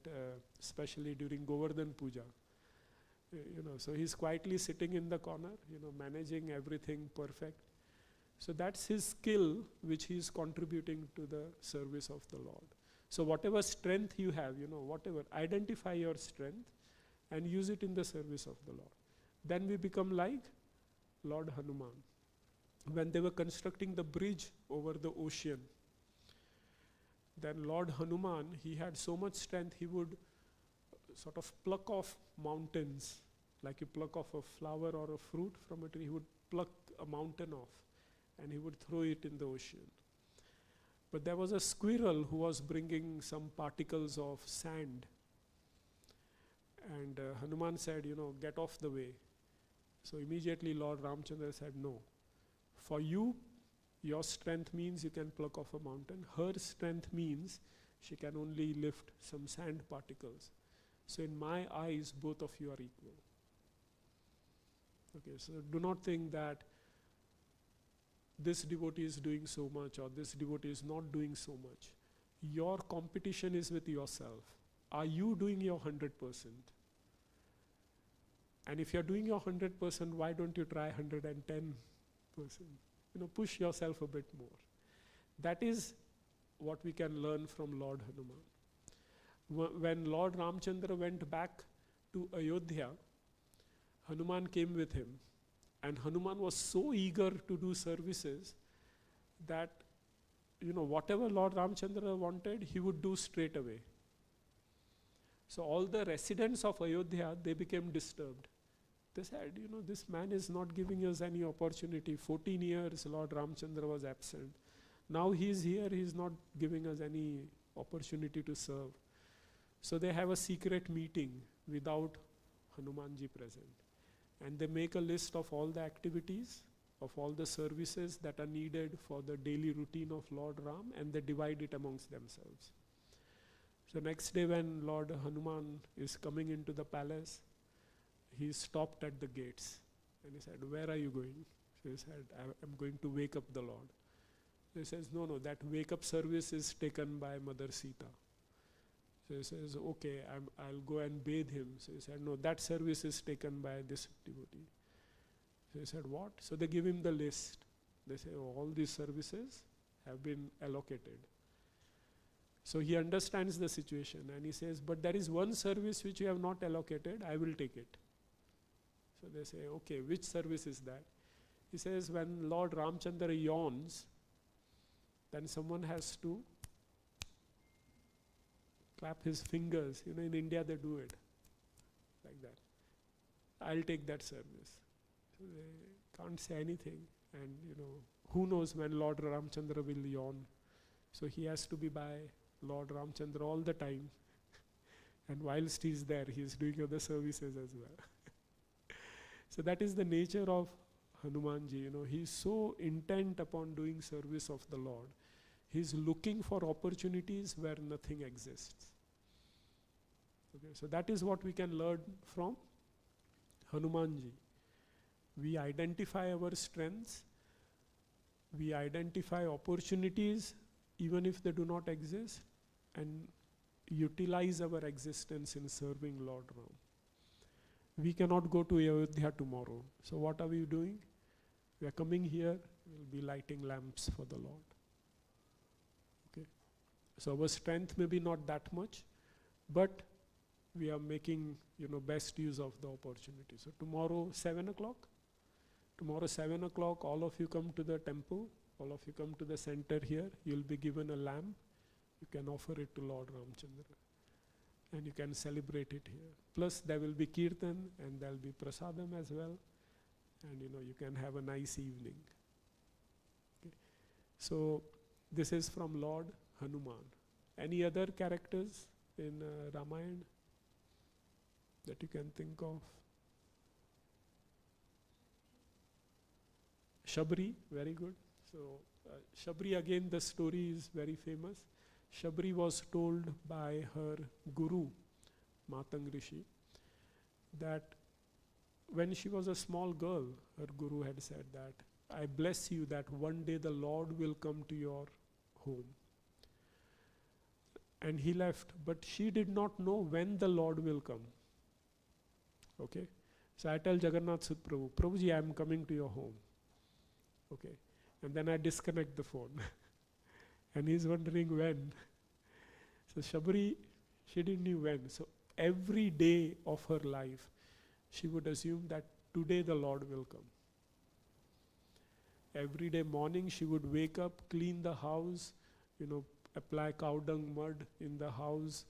especially during Govardhan Puja. So he's quietly sitting in the corner, managing everything perfect. So that's his skill which he is contributing to the service of the Lord. So whatever strength you have, whatever, identify your strength and use it in the service of the Lord. Then we become like Lord Hanuman. When they were constructing the bridge over the ocean, then Lord Hanuman, he had so much strength, he would sort of pluck off mountains, like you pluck off a flower or a fruit from a tree. He would pluck a mountain off and he would throw it in the ocean. But there was a squirrel who was bringing some particles of sand. And Hanuman said, get off the way. So immediately Lord Ramchandra said, no. For you, your strength means you can pluck off a mountain. Her strength means she can only lift some sand particles. So in my eyes, both of you are equal. Okay, so do not think that this devotee is doing so much or this devotee is not doing so much. Your competition is with yourself. Are you doing your 100%? And if you're doing your 100%, why don't you try 110%? Push yourself a bit more. That is what we can learn from Lord Hanuman. When Lord Ramchandra went back to Ayodhya, Hanuman came with him. And Hanuman was so eager to do services that, whatever Lord Ramchandra wanted, he would do straight away. So all the residents of Ayodhya, they became disturbed. They said, this man is not giving us any opportunity. 14 years Lord Ramchandra was absent. Now he is here, he is not giving us any opportunity to serve. So they have a secret meeting without Hanumanji present. And they make a list of all the activities, of all the services that are needed for the daily routine of Lord Ram, and they divide it amongst themselves. So next day when Lord Hanuman is coming into the palace, he stopped at the gates. And he said, where are you going? So he said, I'm going to wake up the Lord. So he says, no, that wake up service is taken by Mother Sita. So he says, okay, I'll go and bathe him. So he said, no, that service is taken by this devotee. So he said, what? So they give him the list. They say, oh, all these services have been allocated. So he understands the situation and he says, but there is one service which you have not allocated, I will take it. So they say, okay, which service is that? He says, when Lord Ramchandra yawns, then someone has to clap his fingers. You know, in India they do it like that. I'll take that service. So they can't say anything. And you know, who knows when Lord Ramchandra will yawn. So he has to be by Lord Ramchandra all the time. And whilst he's there, he's doing other services as well. So that is the nature of Hanumanji. You know, he's so intent upon doing service of the Lord. He's looking for opportunities where nothing exists. Okay, so that is what we can learn from Hanumanji. We identify our strengths, we identify opportunities even if they do not exist, and utilize our existence in serving Lord Ram. We cannot go to Ayodhya tomorrow. So what are we doing? We are coming here, we'll be lighting lamps for the Lord. Okay. So our strength may be not that much, but we are making, you know, best use of the opportunity. So tomorrow 7 o'clock, all of you come to the temple, all of you come to the center here, you'll be given a lamp, you can offer it to Lord Ramchandra and you can celebrate it here. Plus there will be Kirtan and there will be Prasadam as well, and you know, you can have a nice evening. Okay. So this is from Lord Hanuman. Any other characters in Ramayana that you can think of? Shabri, very good. So Shabri, again the story is very famous. Shabri was told by her guru, Matang Rishi, that when she was a small girl, her guru had said that, I bless you that one day the Lord will come to your home. And he left, but she did not know when the Lord will come. Okay. So I tell Jagannath Sud Prabhu, Prabhuji, I am coming to your home. Okay. And then I disconnect the phone. And he's wondering when. So Shabri, she didn't know when. So every day of her life, she would assume that today the Lord will come. Every day morning she would wake up, clean the house, you know, apply cow dung mud in the house,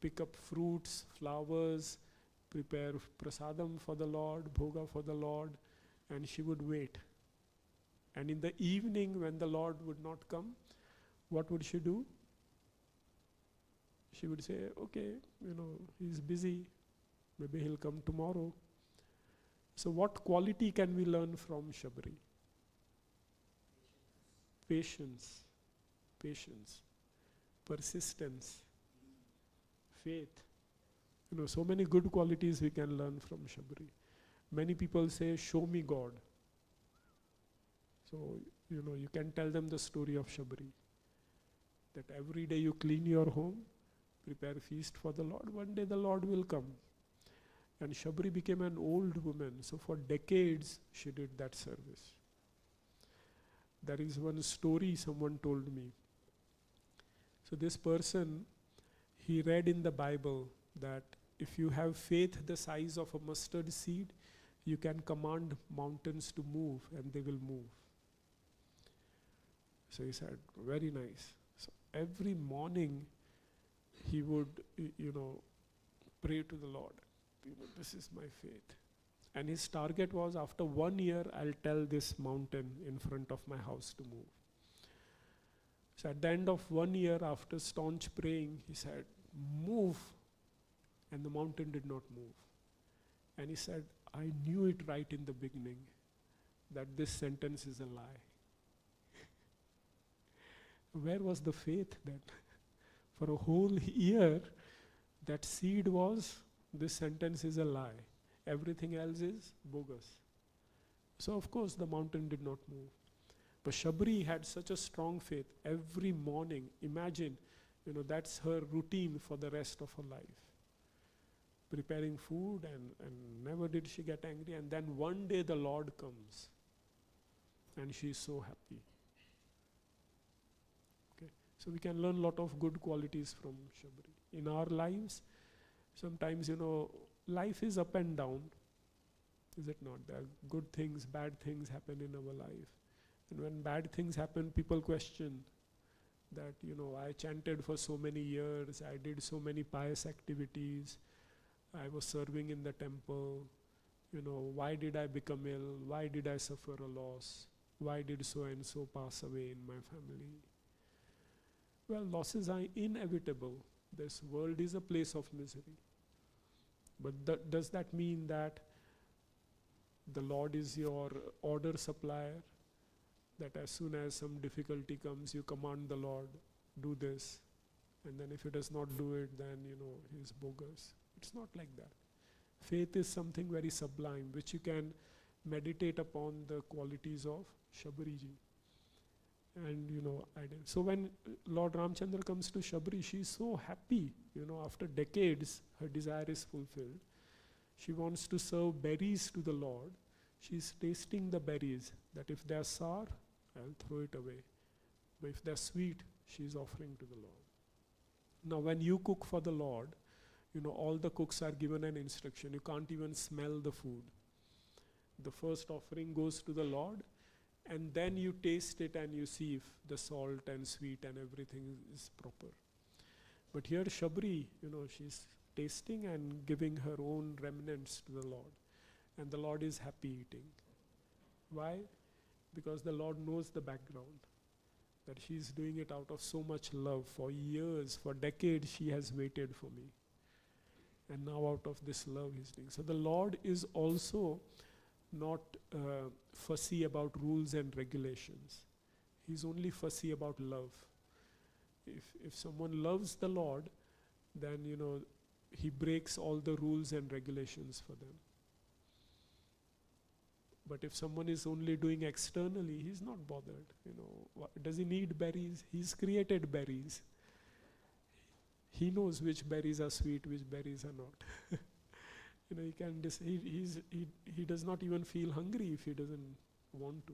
pick up fruits, flowers, prepare prasadam for the Lord, bhoga for the Lord, and she would wait. And in the evening when the Lord would not come, what would she do? She would say, okay, you know, he's busy, maybe he'll come tomorrow. So what quality can we learn from Shabri? Patience, persistence, faith. You know, so many good qualities we can learn from Shabri. Many people say, show me God. So, you know, you can tell them the story of Shabri. That every day you clean your home, prepare feast for the Lord, one day the Lord will come. And Shabri became an old woman, so for decades she did that service. There is one story someone told me. So this person, he read in the Bible that if you have faith the size of a mustard seed, you can command mountains to move and they will move. So he said, very nice. So every morning he would, you know, pray to the Lord. You know, this is my faith. And his target was, after 1 year, I'll tell this mountain in front of my house to move. So at the end of 1 year, after staunch praying, he said, move. And the mountain did not move. And he said, I knew it right in the beginning, that this sentence is a lie. Where was the faith then? For a whole year, that seed was, this sentence is a lie. Everything else is bogus. So of course the mountain did not move. But Shabri had such a strong faith. Every morning, imagine That's her routine for the rest of her life. Preparing food, and never did she get angry. And then one day the Lord comes and she's so happy. Okay, so we can learn a lot of good qualities from Shabri. In our lives, sometimes, life is up and down, is it not? There are good things, bad things happen in our life. And when bad things happen, people question that, I chanted for so many years, I did so many pious activities, I was serving in the temple, why did I become ill? Why did I suffer a loss? Why did so and so pass away in my family? Well, losses are inevitable. This world is a place of misery. But does that mean that the Lord is your order supplier? That as soon as some difficulty comes, you command the Lord, do this. And then if he does not do it, then, he's bogus. It's not like that. Faith is something very sublime, which you can meditate upon the qualities of Shabariji. And, so when Lord Ramchandra comes to Shabri, she's so happy, after decades, her desire is fulfilled. She wants to serve berries to the Lord. She's tasting the berries, that if they're sour, I'll throw it away. But if they're sweet, she's offering to the Lord. Now, when you cook for the Lord, all the cooks are given an instruction. You can't even smell the food. The first offering goes to the Lord, and then you taste it and you see if the salt and sweet and everything is proper. But here Shabri, she's tasting and giving her own remnants to the Lord. And the Lord is happy eating. Why? Because the Lord knows the background. That she's doing it out of so much love. For years, for decades, she has waited for me. And now out of this love he's doing. So the Lord is also not fussy about rules and regulations. He's only fussy about love. If someone loves the Lord, then he breaks all the rules and regulations for them. But if someone is only doing externally, he's not bothered. Does he need berries? He's created berries. He knows which berries are sweet, which berries are not. He can he does not even feel hungry if he doesn't want to.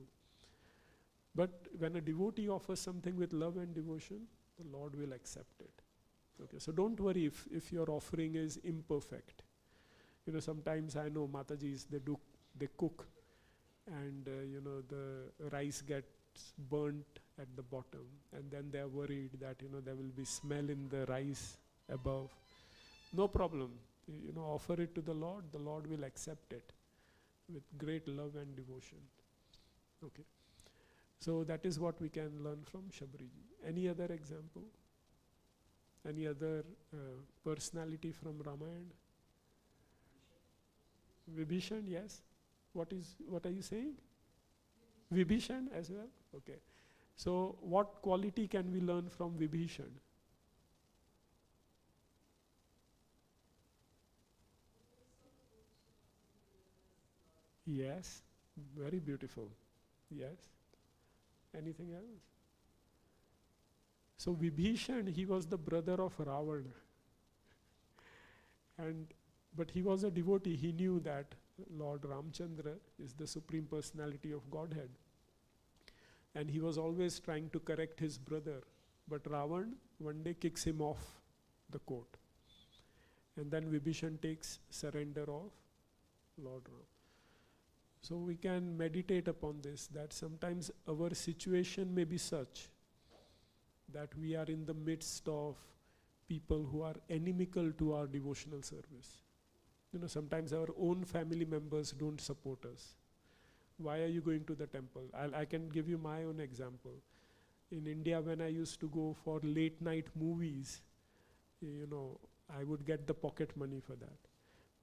But when a devotee offers something with love and devotion, the Lord will accept it. Okay, so don't worry if your offering is imperfect. Sometimes I know Matajis, they cook, and the rice gets burnt at the bottom, and then they are worried that there will be smell in the rice above. No problem. Offer it to the Lord will accept it with great love and devotion. Okay. So that is what we can learn from Shabriji. Any other example? Any other personality from Ramayana? Vibhishan, yes. What are you saying? Vibhishan as well? Okay. So what quality can we learn from Vibhishan? Yes, very beautiful. Yes. Anything else? So Vibhishan, he was the brother of Ravana. But he was a devotee. He knew that Lord Ramchandra is the Supreme Personality of Godhead. And he was always trying to correct his brother. But Ravana one day kicks him off the court. And then Vibhishan takes surrender of Lord Ram. So we can meditate upon this, that sometimes our situation may be such that we are in the midst of people who are inimical to our devotional service. Sometimes our own family members don't support us. Why are you going to the temple? I can give you my own example. In India, when I used to go for late night movies, I would get the pocket money for that.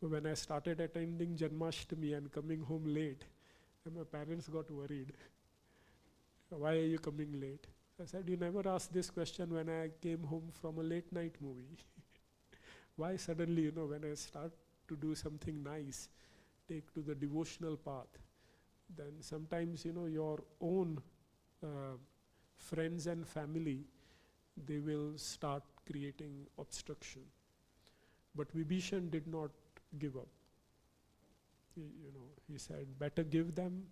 But when I started attending Janmashtami and coming home late, and my parents got worried. Why are you coming late? I said, you never asked this question when I came home from a late night movie. Why suddenly, when I start to do something nice, take to the devotional path, then sometimes, your own friends and family, they will start creating obstruction. But Vibhishan did not give up. He said, better give them,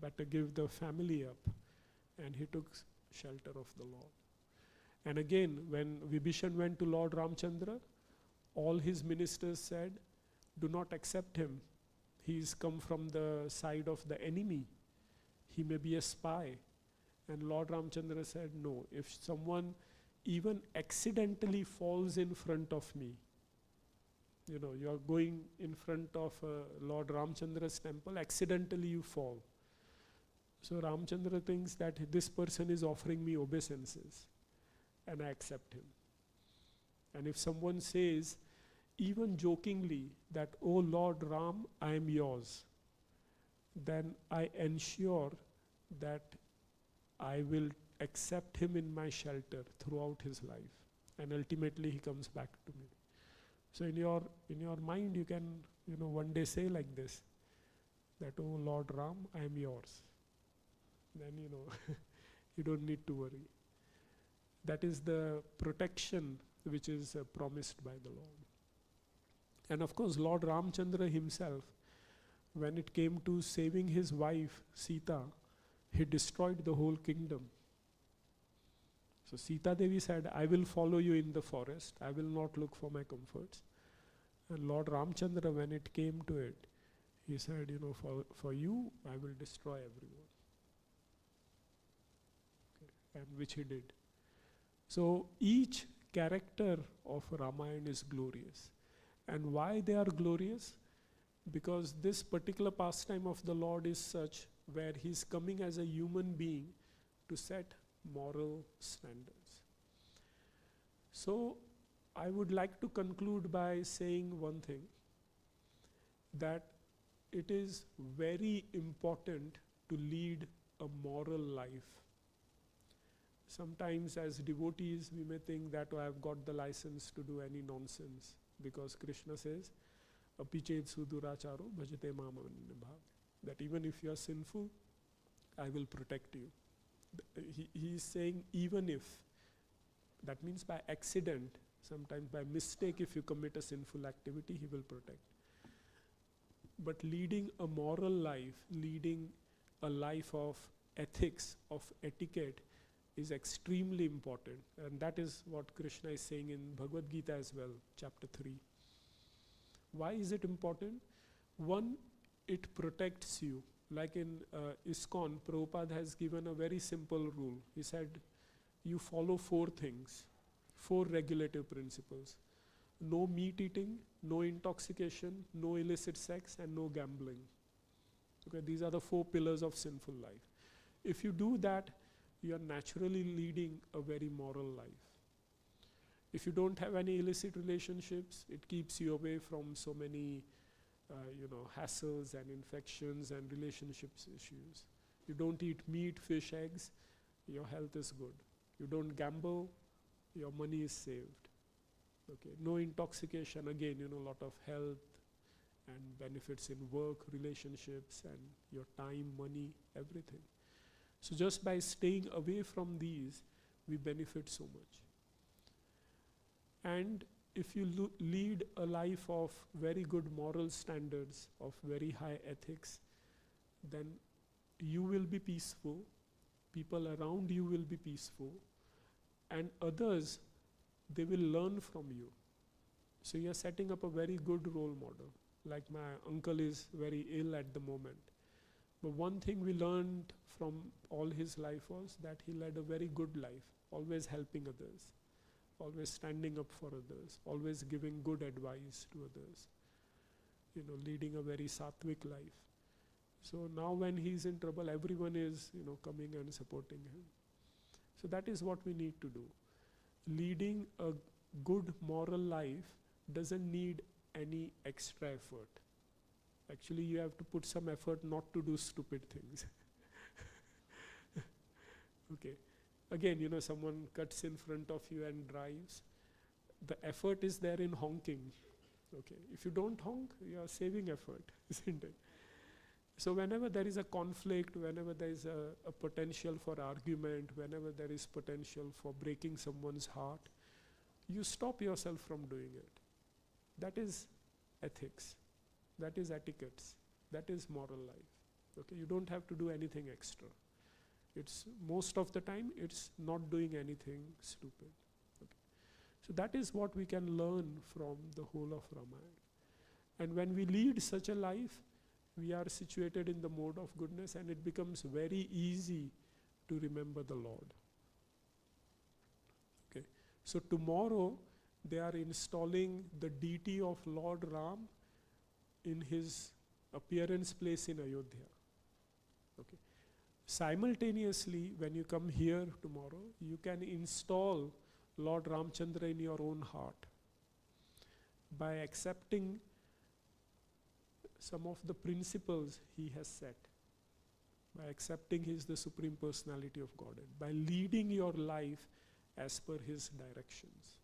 better give the family up. And he took shelter of the Lord. And again, when Vibhishan went to Lord Ramchandra, all his ministers said, do not accept him. He's come from the side of the enemy. He may be a spy. And Lord Ramchandra said, no, if someone even accidentally falls in front of me, you are going in front of Lord Ramchandra's temple, accidentally you fall. So Ramchandra thinks that this person is offering me obeisances, and I accept him. And if someone says, even jokingly, that, oh Lord Ram, I am yours, then I ensure that I will accept him in my shelter throughout his life. And ultimately he comes back to me. So in your mind you can, one day say like this, that, oh Lord Ram, I am yours. Then, you don't need to worry. That is the protection which is promised by the Lord. And of course, Lord Ramchandra himself, when it came to saving his wife, Sita, he destroyed the whole kingdom. So Sita Devi said, I will follow you in the forest. I will not look for my comforts. And Lord Ramchandra, when it came to it, he said, for you, I will destroy everyone. Okay. And which he did. So each character of Ramayana is glorious. And why they are glorious? Because this particular pastime of the Lord is such where he's coming as a human being to set moral standards. So I would like to conclude by saying one thing, that it is very important to lead a moral life. Sometimes as devotees we may think that, oh, I have got the license to do any nonsense, because Krishna says, apichet suduracharo bhajate mamavannibhav, that even if you are sinful, I will protect you. He is saying even if, that means by accident, sometimes by mistake, if you commit a sinful activity, he will protect. But leading a moral life, leading a life of ethics, of etiquette, is extremely important. And that is what Krishna is saying in Bhagavad Gita as well, chapter 3. Why is it important? One, it protects you. Like in ISKCON, Prabhupada has given a very simple rule. He said, you follow 4 things, 4 regulative principles. No meat eating, no intoxication, no illicit sex, and no gambling. Okay, these are the 4 pillars of sinful life. If you do that, you are naturally leading a very moral life. If you don't have any illicit relationships, it keeps you away from so many hassles and infections and relationships issues. You don't eat meat, fish, eggs, your health is good. You don't gamble, your money is saved. Okay, no intoxication, again, a lot of health and benefits in work, relationships, and your time, money, everything. So just by staying away from these, we benefit so much. And if you lead a life of very good moral standards, of very high ethics, then you will be peaceful, people around you will be peaceful, and others, they will learn from you. So you are setting up a very good role model. Like my uncle is very ill at the moment. But one thing we learned from all his life was that he led a very good life, always helping others, always standing up for others, always giving good advice to others, leading a very sattvic life. So now when he's in trouble, everyone is, coming and supporting him. So that is what we need to do. Leading a good moral life doesn't need any extra effort. Actually, you have to put some effort not to do stupid things. Okay. Again, someone cuts in front of you and drives. The effort is there in honking. Okay. If you don't honk, you are saving effort, isn't it? So whenever there is a conflict, whenever there is a potential for argument, whenever there is potential for breaking someone's heart, you stop yourself from doing it. That is ethics. That is etiquettes. That is moral life. Okay, you don't have to do anything extra. It's most of the time it's not doing anything stupid. Okay. So that is what we can learn from the whole of Ramayana. And when we lead such a life, we are situated in the mode of goodness, and it becomes very easy to remember the Lord. Okay. So tomorrow they are installing the deity of Lord Ram in his appearance place in Ayodhya. Okay. Simultaneously, when you come here tomorrow, you can install Lord Ramchandra in your own heart by accepting some of the principles he has set, by accepting he is the Supreme Personality of Godhead, by leading your life as per his directions.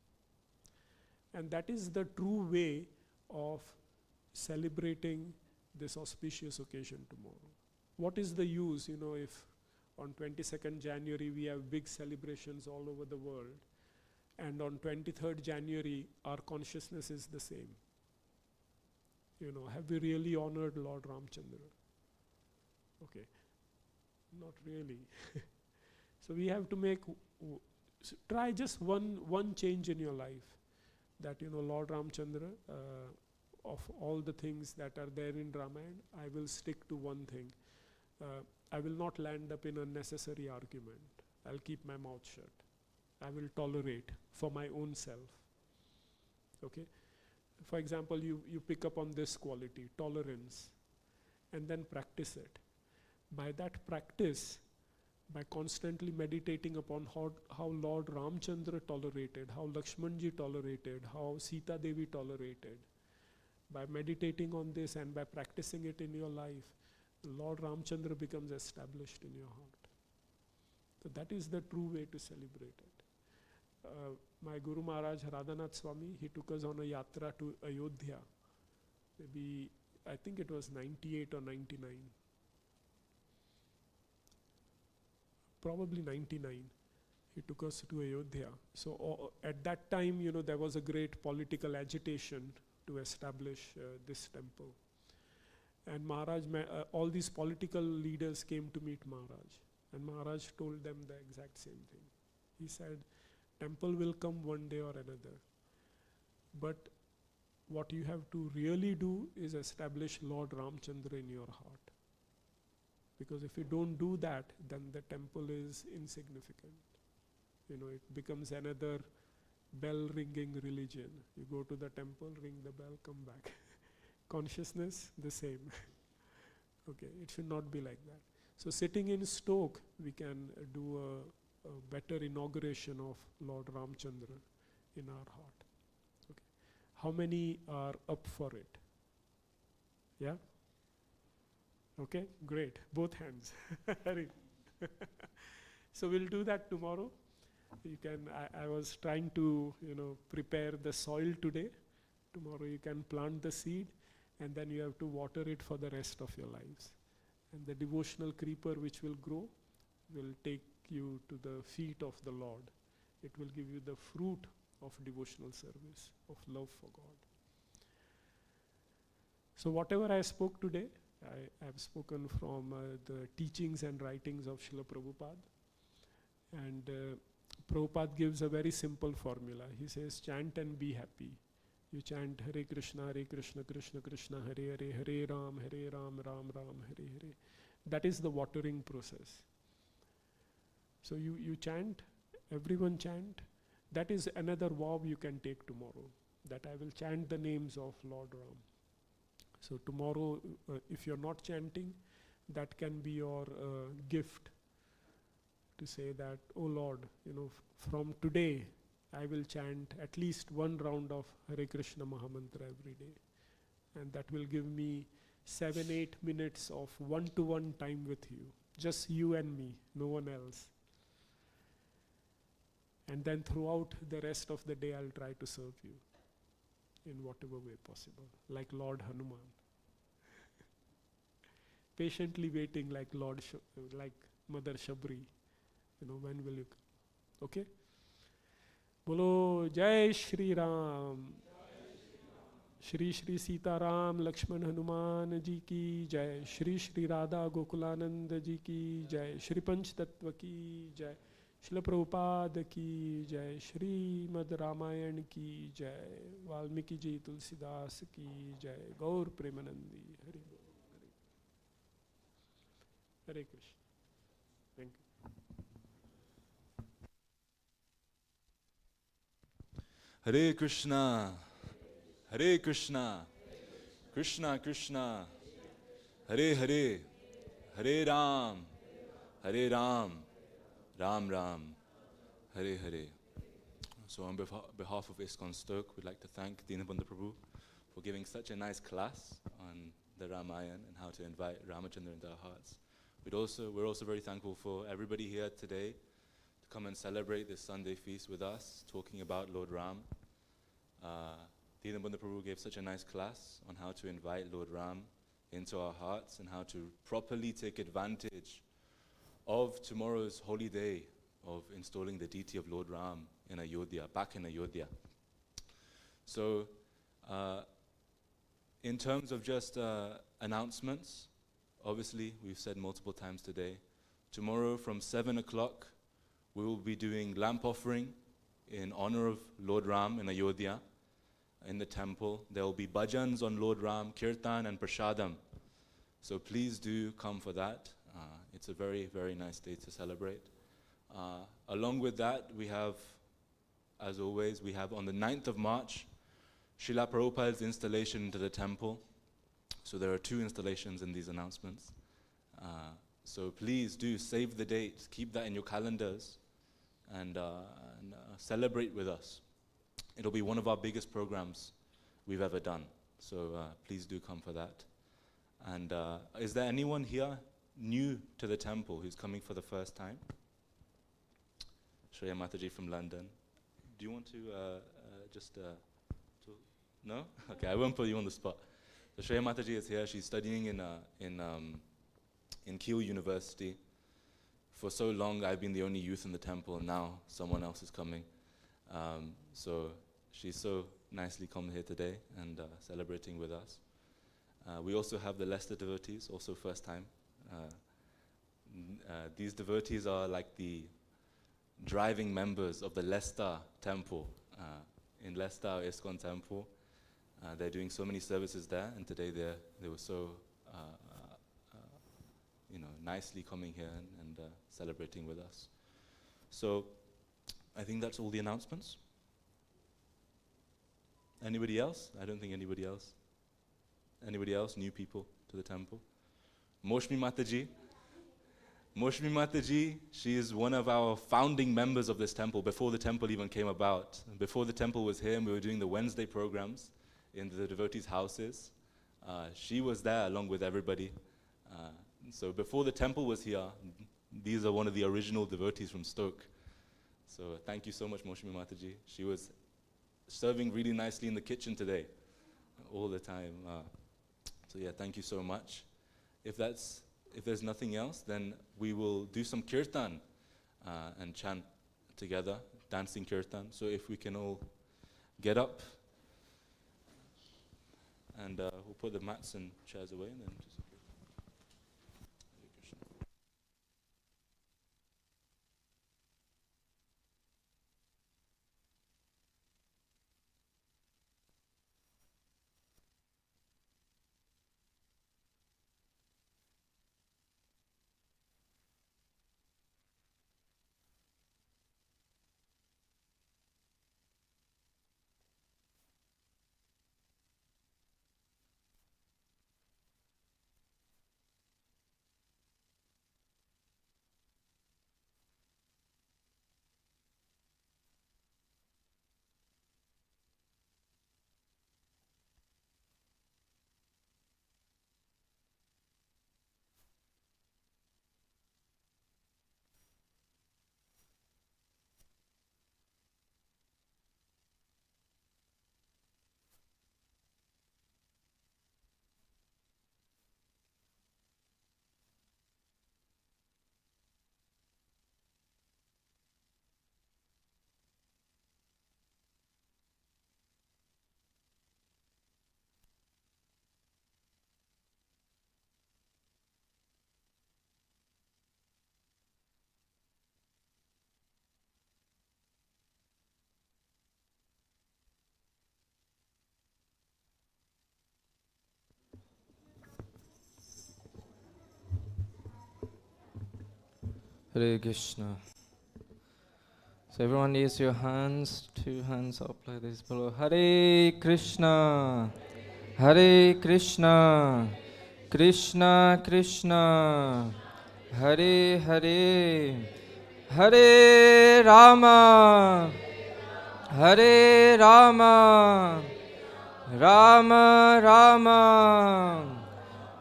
And that is the true way of celebrating this auspicious occasion tomorrow. What is the use, if on 22nd January we have big celebrations all over the world, and on 23rd January our consciousness is the same? Have we really honored Lord Ramchandra? Okay, not really. So we have to try just one change in your life, that Lord Ramchandra, of all the things that are there in Ramayana, I will stick to one thing. I will not land up in unnecessary argument. I'll keep my mouth shut. I will tolerate for my own self. Okay? For example, you pick up on this quality, tolerance, and then practice it. By that practice, by constantly meditating upon how Lord Ramchandra tolerated, how Lakshmanji tolerated, how Sita Devi tolerated, by meditating on this and by practicing it in your life, Lord Ramchandra becomes established in your heart. So that is the true way to celebrate it. My Guru Maharaj Radhanath Swami, he took us on a yatra to Ayodhya. Maybe, I think it was 98 or 99. Probably 99. He took us to Ayodhya. So at that time, there was a great political agitation to establish this temple. And Maharaj, all these political leaders came to meet Maharaj. And Maharaj told them the exact same thing. He said, temple will come one day or another. But what you have to really do is establish Lord Ramchandra in your heart. Because if you don't do that, then the temple is insignificant. It becomes another bell ringing religion. You go to the temple, ring the bell, come back. Consciousness, the same. Okay, it should not be like that. So sitting in Stoke, we can do a better inauguration of Lord Ramchandra in our heart. Okay. How many are up for it? Yeah? Okay, great. Both hands. So we'll do that tomorrow. You can. I was trying to, prepare the soil today. Tomorrow you can plant the seed, and then you have to water it for the rest of your lives. And the devotional creeper which will grow will take you to the feet of the Lord. It will give you the fruit of devotional service, of love for God. So whatever I spoke today, I have spoken from the teachings and writings of Srila Prabhupada. And Prabhupada gives a very simple formula. He says, chant and be happy. You chant Hare Krishna, Krishna Krishna, Hare Hare, Hare Ram, Ram Ram, Hare Hare. That is the watering process. So you chant, everyone chant. That is another vow you can take tomorrow, that I will chant the names of Lord Ram. So tomorrow, if you're not chanting, that can be your gift to say that, oh Lord, from today, I will chant at least one round of Hare Krishna Mahamantra every day. And that will give me 7-8 minutes of one-to-one time with you. Just you and me, no one else. And then throughout the rest of the day, I'll try to serve you in whatever way possible, like Lord Hanuman. Patiently waiting like like Mother Shabri. When will you come? Okay? बोलो जय श्री राम। श्री श्री सीताराम लक्ष्मण हनुमान जी की जय। श्री श्री राधा गोकुलानंद जी की जय। श्री पंच तत्व की जय। श्रील प्रभुपाद की जय। श्रीमद् रामायण की जय। वाल्मीकि जी तुलसीदास की जय। गौर प्रेमानंदी। हरि बोल। Hare Krishna. Thank you. Hare Krishna, Hare Krishna, Krishna Krishna, Hare Hare, Hare Ram, Hare Ram, Ram Ram, Hare Hare. So on behalf of ISKCON Stoke, we'd like to thank Dinabandhu Prabhu for giving such a nice class on the Ramayana and how to invite Ramachandra into our hearts. We're also very thankful for everybody here today to come and celebrate this Sunday feast with us, talking about Lord Ram. Dinabandhu Prabhu gave such a nice class on how to invite Lord Ram into our hearts and how to properly take advantage of tomorrow's holy day of installing the deity of Lord Ram in Ayodhya, back in Ayodhya. So, in terms of just announcements, obviously we've said multiple times today, tomorrow from 7 o'clock we will be doing lamp offering in honor of Lord Ram in Ayodhya in the temple. There will be bhajans on Lord Ram, Kirtan and Prasadam. So please do come for that. It's a very, very nice day to celebrate. Along with that, we have, as always, we have on the 9th of March, Srila Prabhupada's installation into the temple. So there are 2 installations in these announcements. So please do save the date, keep that in your calendars, and celebrate with us. It'll be one of our biggest programs we've ever done. So please do come for that. And is there anyone here new to the temple who's coming for the first time? Shreya Mataji from London. Do you want to just talk? No? Okay, I won't put you on the spot. So Shreya Mataji is here. She's studying in Kiel University. For so long, I've been the only youth in the temple, and now someone else is coming. So she's so nicely come here today and celebrating with us. We also have the Leicester devotees, also first time. These devotees are like the driving members of the Leicester temple. In Leicester, our ISKCON temple, they're doing so many services there, and today they were so nicely coming here and celebrating with us. So I think that's all the announcements. Anybody else? I don't think anybody else. Anybody else? New people to the temple? Moshmi Mataji. Moshmi Mataji, she is one of our founding members of this temple before the temple even came about. Before the temple was here and we were doing the Wednesday programs in the devotees' houses, she was there along with everybody. So before the temple was here, these are one of the original devotees from Stoke. So thank you so much, Moshmi Mataji. She was serving really nicely in the kitchen today, all the time. So yeah, thank you so much. If there's nothing else, then we will do some kirtan and chant together, dancing kirtan. So if we can all get up, and we'll put the mats and chairs away, and then just. Hare Krishna. Hare Krishna. So everyone raise your hands, 2 hands up like this below. Hare Krishna, Hare Krishna, Krishna Krishna, Hare Hare, Hare Rama, Hare Rama, Rama Rama,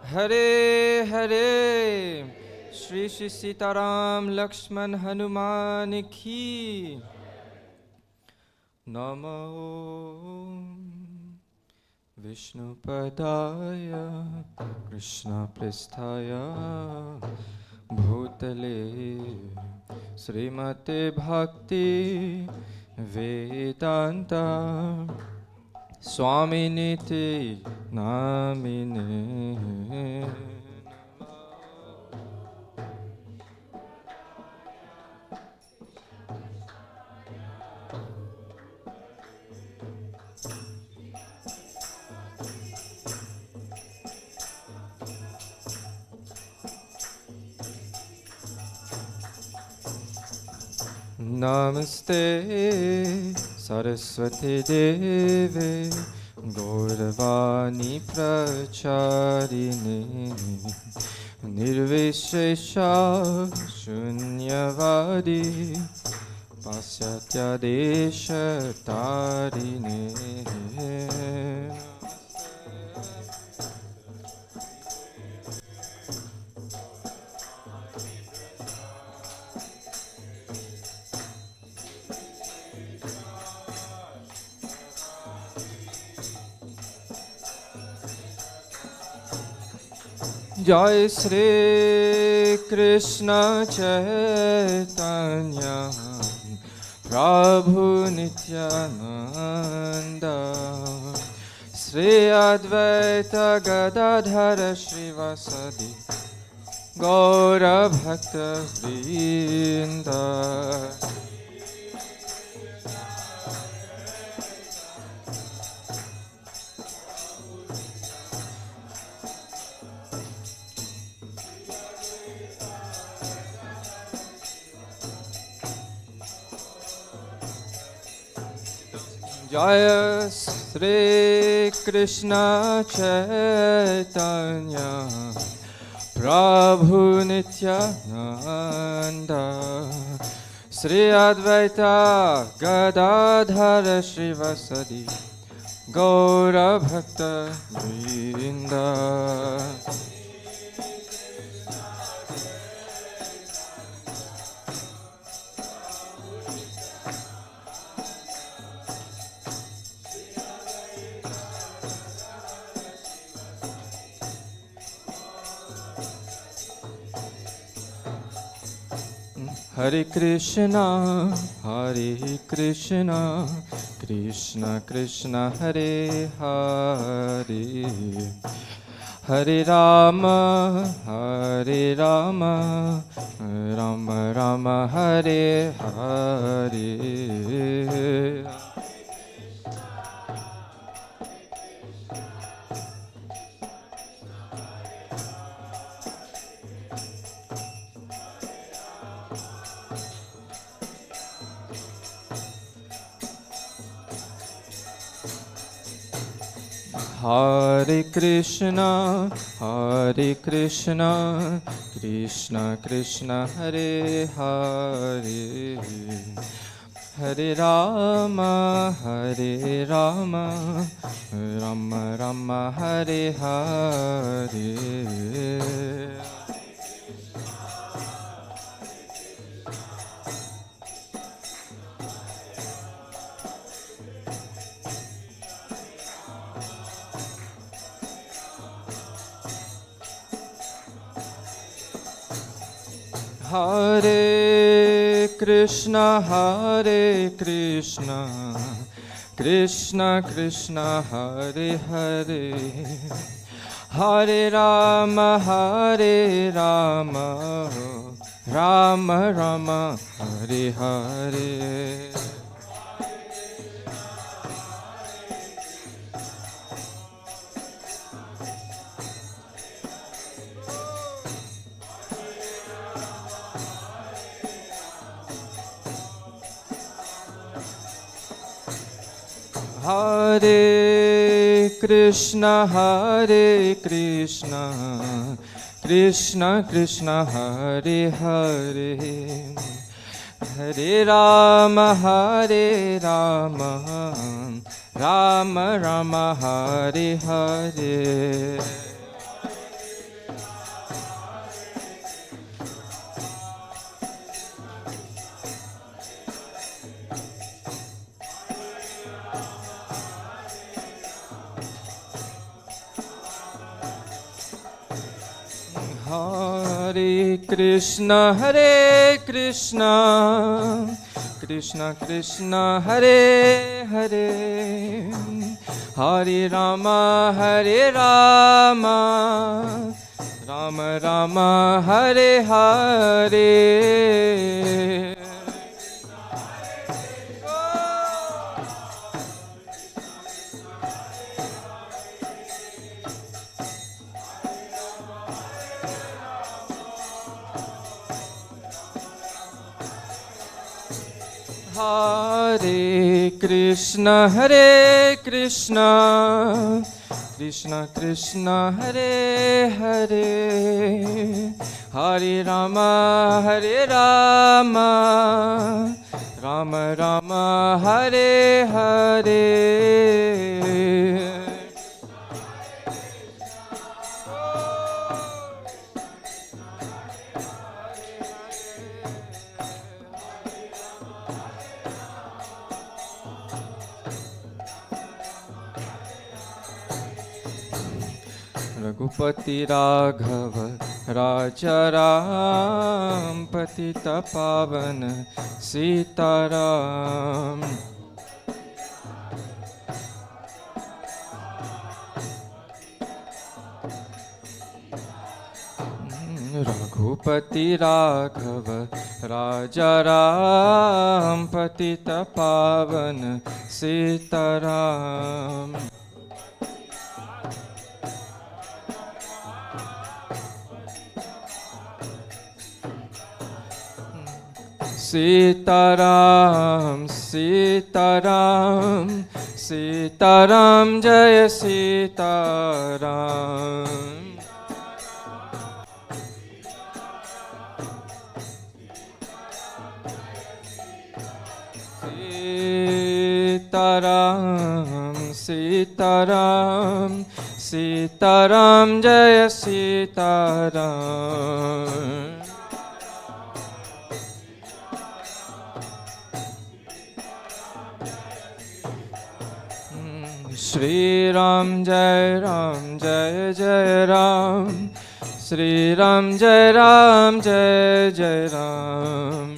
Hare Hare. Shri Shri Sitaram Lakshman Hanuman Ki. Namo Vishnu Padaya Krishna Prasthaya Bhutale Srimate Bhakti Vedanta Swaminiti Namine. Namaste Saraswati Deve Gauravani Pracharine Nirvishesha Shunyavadi Pasyatya Desha Tarine. Jai Shri Krishna Chaitanya Prabhu Nityananda Sri Advaita Gadadhara Srivasadi Gaura Bhakta Vrinda. Jaya Shri Krishna Chaitanya Prabhu Nityananda Sri Advaita Gadadhara Srivasadi Gaura Bhakta Vrinda. Hare Krishna, Hare Krishna, Krishna Krishna, Hare Hare, Hare Rama, Hare Rama, Rama Rama, Hare Hare. Hare Krishna, Hare Krishna, Krishna Krishna, Hare Hare, Hare Rama, Hare Rama, Rama Rama, Hare Hare. Hare Krishna, Hare Krishna, Krishna Krishna, Hare Hare, Hare Rama, Hare Rama, Rama Rama, Hare Hare. Hare Krishna, Hare Krishna, Krishna Krishna, Hare Hare, Hare Rama, Hare Rama, Rama Rama, Hare Hare. Hare Krishna, Hare Krishna, Krishna Krishna, Hare Hare, Hare Rama, Hare Rama, Rama Rama, Hare Hare. Hare Krishna, Hare Krishna, Krishna Krishna, Hare Hare, Hare Rama, Hare Rama, Rama Rama, Hare Hare. Ragupati Raghava Raja Ram Patita Pavan Sitaram. Raghupati Raghava Raja Ram Patita Pavan Sitaram. Sitaram, Sitaram, Sitaram, Jaya Sitaram. Sitaram, Sitaram, Sitaram, Jaya Sitaram. Shri Ram Jai Ram Jai Jai Ram, Shri Ram Jai Ram Jai Jai Ram.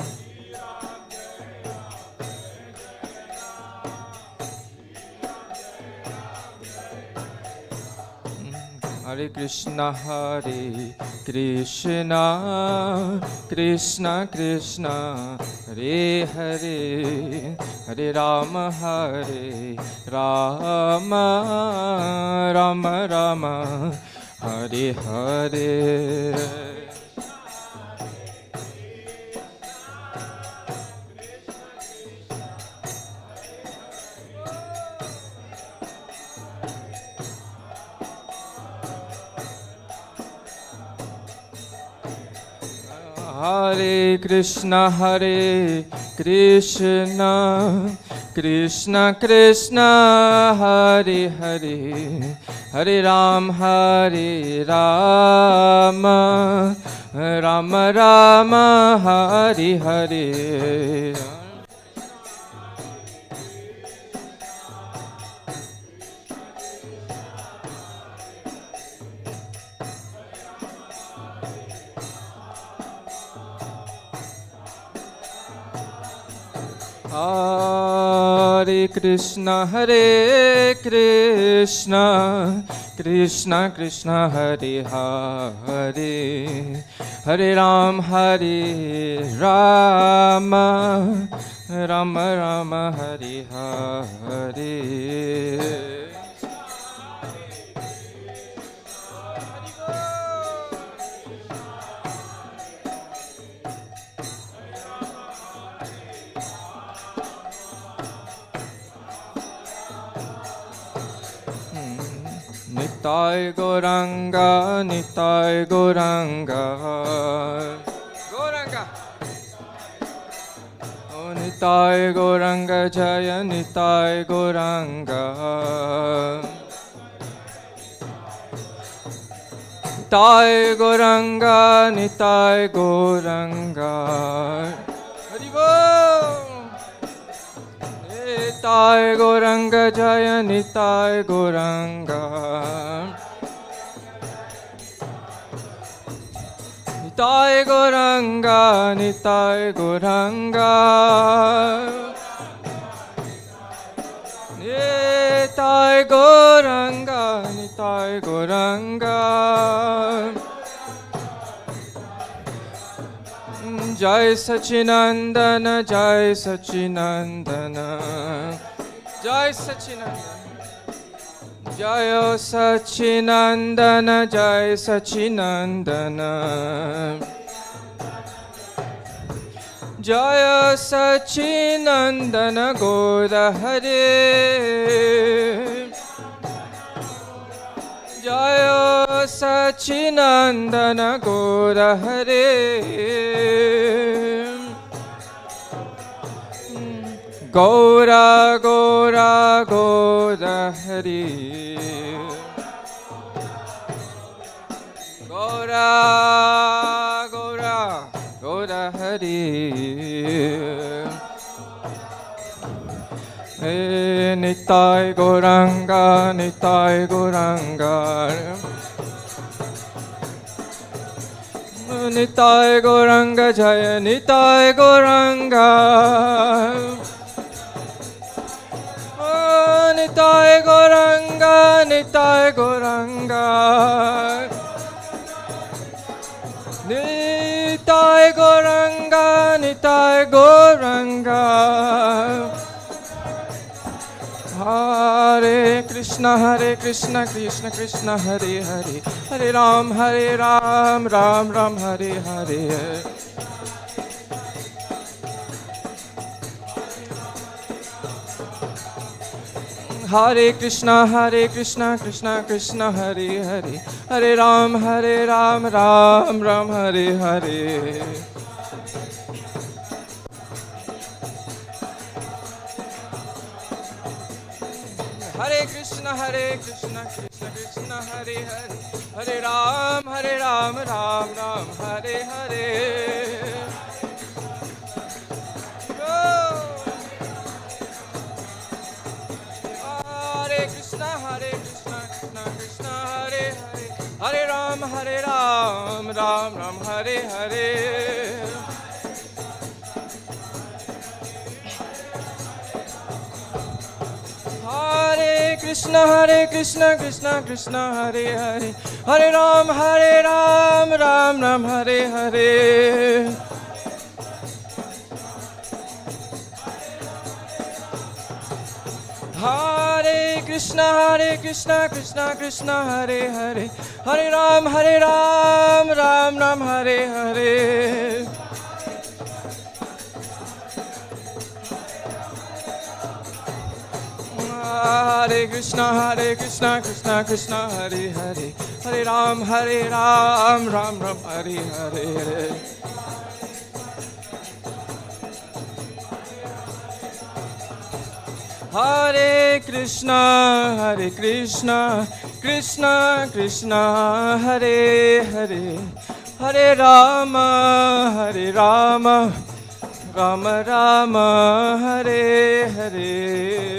Hare Krishna, Hare Krishna, Krishna Krishna, Hare Hare, Hare Rama, Hare Rama, Rama Rama, Hare Hare. Hare Krishna, Hare Krishna, Krishna Krishna, Hare Hare, Hare Ram, Hare Rama, Rama Rama, Hare Hare. Hare Krishna, Hare Krishna, Krishna Krishna, Hare Hare, Hare Ram, Hare Rama, Rama Rama, Hare Hare. Nitai Gauranga, Nitai Gauranga, Gauranga. Oh, Nitai Gauranga Jaya, Nitai Gauranga. Nitai Gauranga, Nitai Gauranga. Haribo. Nitai Gauranga Jaya, Nitai Gauranga. Nitai Gauranga, Nitai Gauranga. Nitai Gauranga, Nitai Gauranga. Jai Sachinandana, Jai Sachinandana, Jai Sachinandana. Jaya Sachinandana, Jai Sachinandana. Jaya Sachinandana Gaura Hare. Jaya Sachinandana Gaura Hare. Gaura Gaura Gaura Hare. Gaura Gaura Gaura Hare. Nitai Gauranga, Nitai Gauranga. Nitai Gauranga Jaya, Nitai Gauranga. Nitai Gauranga, Nitai Gauranga. Nitai Gauranga, Nitai Gauranga. Hare Krishna, Krishna Krishna, Hare Hare. Hare Ram, Ram Ram, Hare Hare. Hare Krishna, Krishna Krishna, Hare Hare. Hare Ram, Ram Ram, Hare Hare. Hare Krishna, Krishna Krishna, Hare Hare. Hare Ram, Ram Ram, Hare Hare. Hare Krishna, Krishna Krishna, Hare Hare. Hare Ram, Ram Ram, Hare Hare. Hare Krishna, Krishna Krishna, Hare Hare. Hare Ram, Ram Ram, Hare Hare. Hare Krishna, Krishna Krishna, Hare Hare. Hare Ram, Ram Ram, Hare Hare. Hare Krishna, Krishna Krishna, Hare Hare. Hare Ram, Ram Ram, Hare Hare. Hare Krishna, Krishna Krishna, Hare Hare. Hare Rama, Rama Rama, Hare Hare.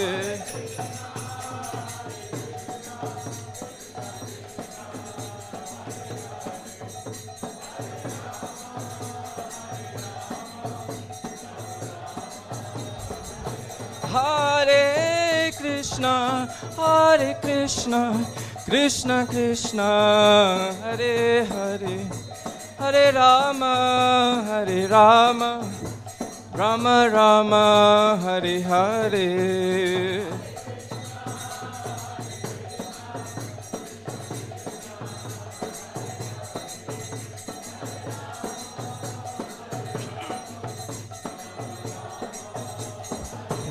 Hare Krishna, Krishna Krishna, Hare Hare. Hare Rama, Rama Rama, Hare Hare.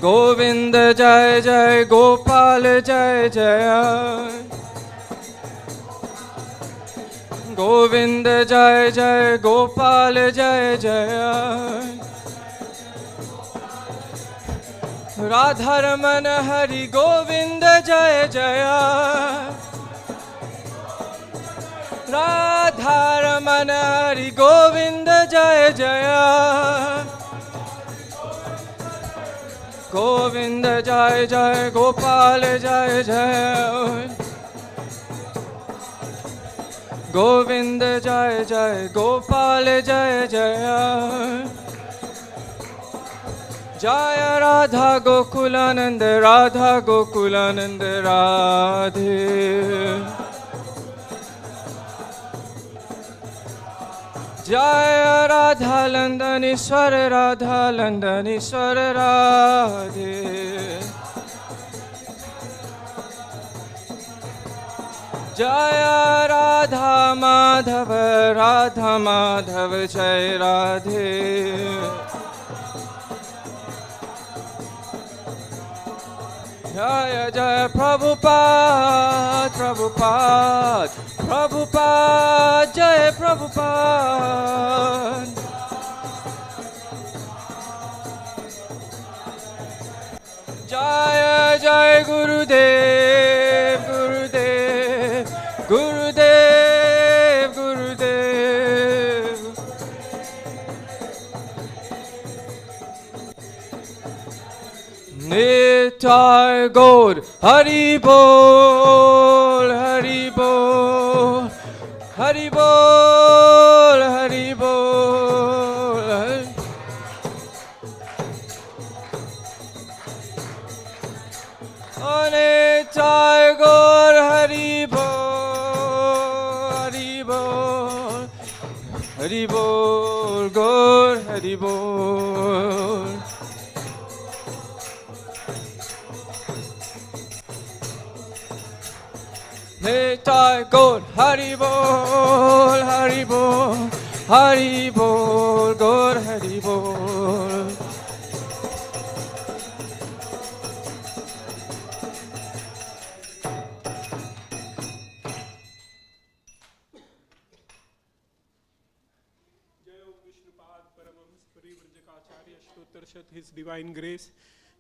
Govinda Jai Jai, Gopal Jai Jai. Govind जय जय गोपाल जय जय राधा रमन हरि गोविंद जय जय राधा रमन हरि गोविंद जय जय गोविंद जय जय गोपाल जय जय गोविंद जय जय गोपाल जय जय जय राधा गोकुलानंद राधा गोकुलानंद राधे जय राधा लंदनीश्वर राधा लंदनीश्वर राधे जय राधा माधव जय राधे जय जय प्रभुपाद प्रभुपाद प्रभुपाद जय प्रभुपाद जय जय गुरुदेव गुरुदेव गुरुदेव गुरुदेव निताय गौर हरि बोल हरि बोल हरि बोल हरि बोल निताय गौर हरि बोल हरि बोल गौर हरि बोल निताय गौर हरि बोल हरि बोल हरि बोल गौर हरि बोल His Divine Grace.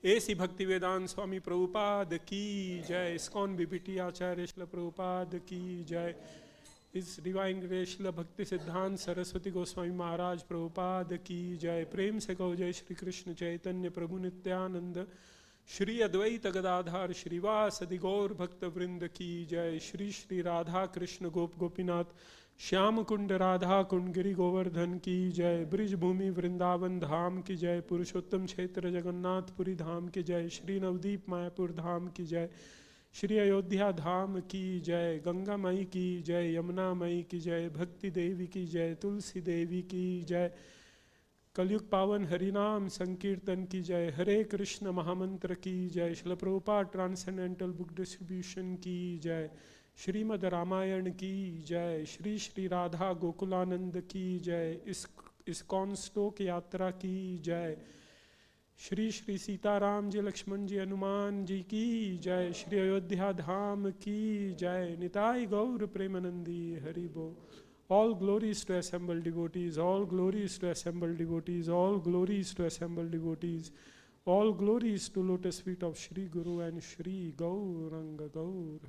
ऐसी भक्ति वेदांत स्वामी प्रभुपाद की जय. ISKCON BBT आचार्य श्रील प्रभुपाद की जय. इस डिवाइन ग्रेस श्रील भक्ति सिद्धांत सरस्वती गोस्वामी महाराज प्रभुपाद की जय. प्रेम से कहो जय श्री कृष्ण चैतन्य प्रभु नित्यानंद श्री अद्वैत गदाधार श्रीवासदि गौर भक्त वृंद की जय. श्री श्री राधा कृष्ण गोप गोपीनाथ श्याम कुंड राधा कुंड गिरि गोवर्धन की जय. ब्रिज भूमि वृंदावन धाम की जय. पुरुषोत्तम क्षेत्र जगन्नाथपुरी धाम की जय. श्री नवदीप मायापुर धाम की जय. श्री अयोध्या धाम की जय. गंगा माई की जय. यमुना माई की जय. भक्ति देवी की जय. तुलसी देवी की जय. कलयुग पावन हरिनाम संकीर्तन की जय. हरे कृष्ण महामंत्र की जय. Srila Prabhupada transcendental book distribution की जय. श्रीमद् रामायण की जय. श्री श्री राधा गोकुलानंद की जय. ISKCON स्टोक यात्रा की जय. श्री श्री सीताराम जी लक्ष्मण जी हनुमान जी की जय. श्री अयोध्या धाम की जय. निताई गौर प्रेमानंदी हरि बोल. All glories to assembled devotees, all glories to assembled devotees, all glories to assembled devotees, all glories to lotus feet of Shri Guru and Shri Gauranga Gaur.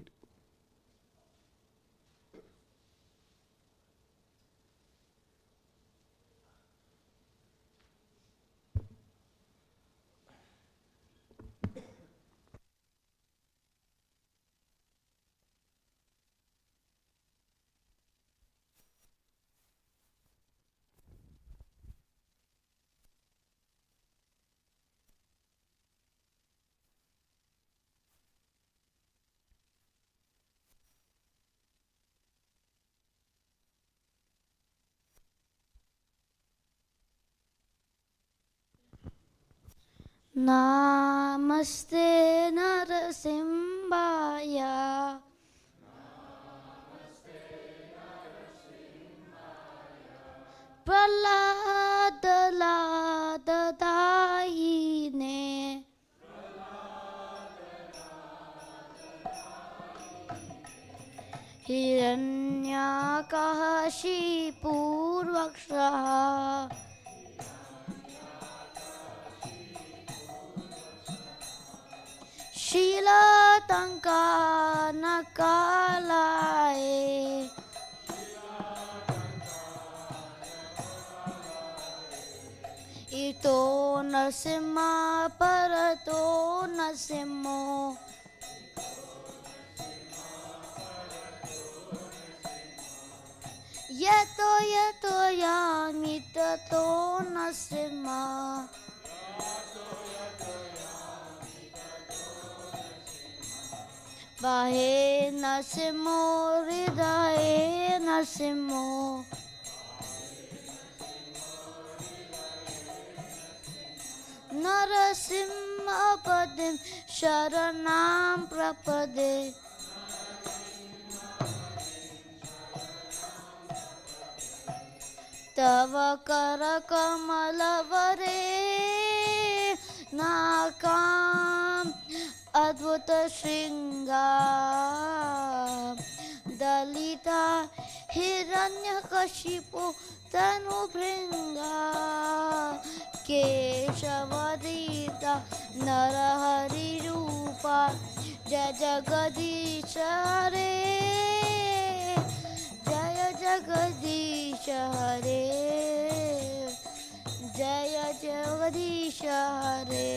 Namaste Narasimhaya Praladadayine हिरण्यकशिपूर्वक्षः शीलतङ्कानकालये इतो नरसिंह परतो नरसिंहो यतो यतो यामि ततो नरसिंह बाहे नरसिंहो हृदये नरसिंहो नरसिंहपदिं शरणं प्रपदे तव करकमलवरे नाकाम् अद्भुत शृङ्गार दलिता हिरण्यकशिपु तनुभृङ्गा केशवदीता नरहरिरूपा जय जगदीश हरे जय जगदीश हरे जय जगदीश हरे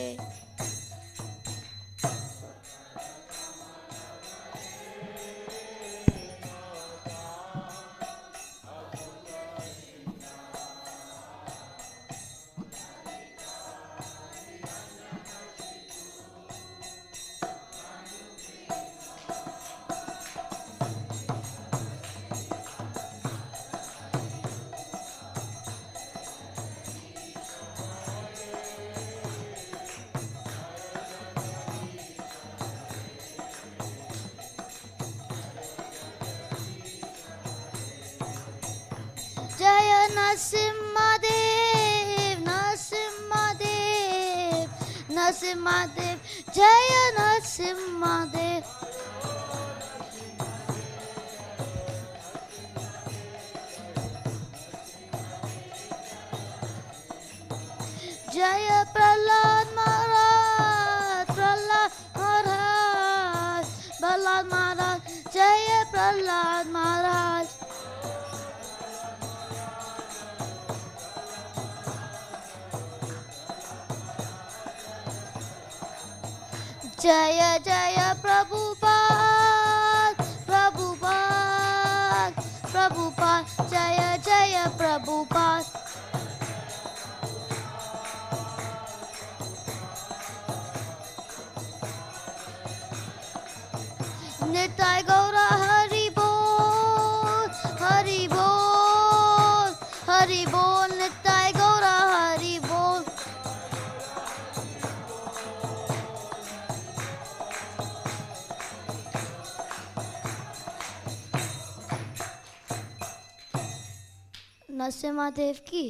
जय नरसिंहदेव नरसिंहदेव नरसिंहदेव जय नरसिंहदेव जय प्रहलाद महाराज प्रहलाद महाराज प्रहलाद महाराज जय प्रहलाद महाराज जय जय प्रभुपाद प्रभुपाद प्रभुपाद जय जय प्रभुपाद निताय गौर हरि बोल हरि बोल हरि बोल निताय गौर हरि बोल नरसिम्हादेव की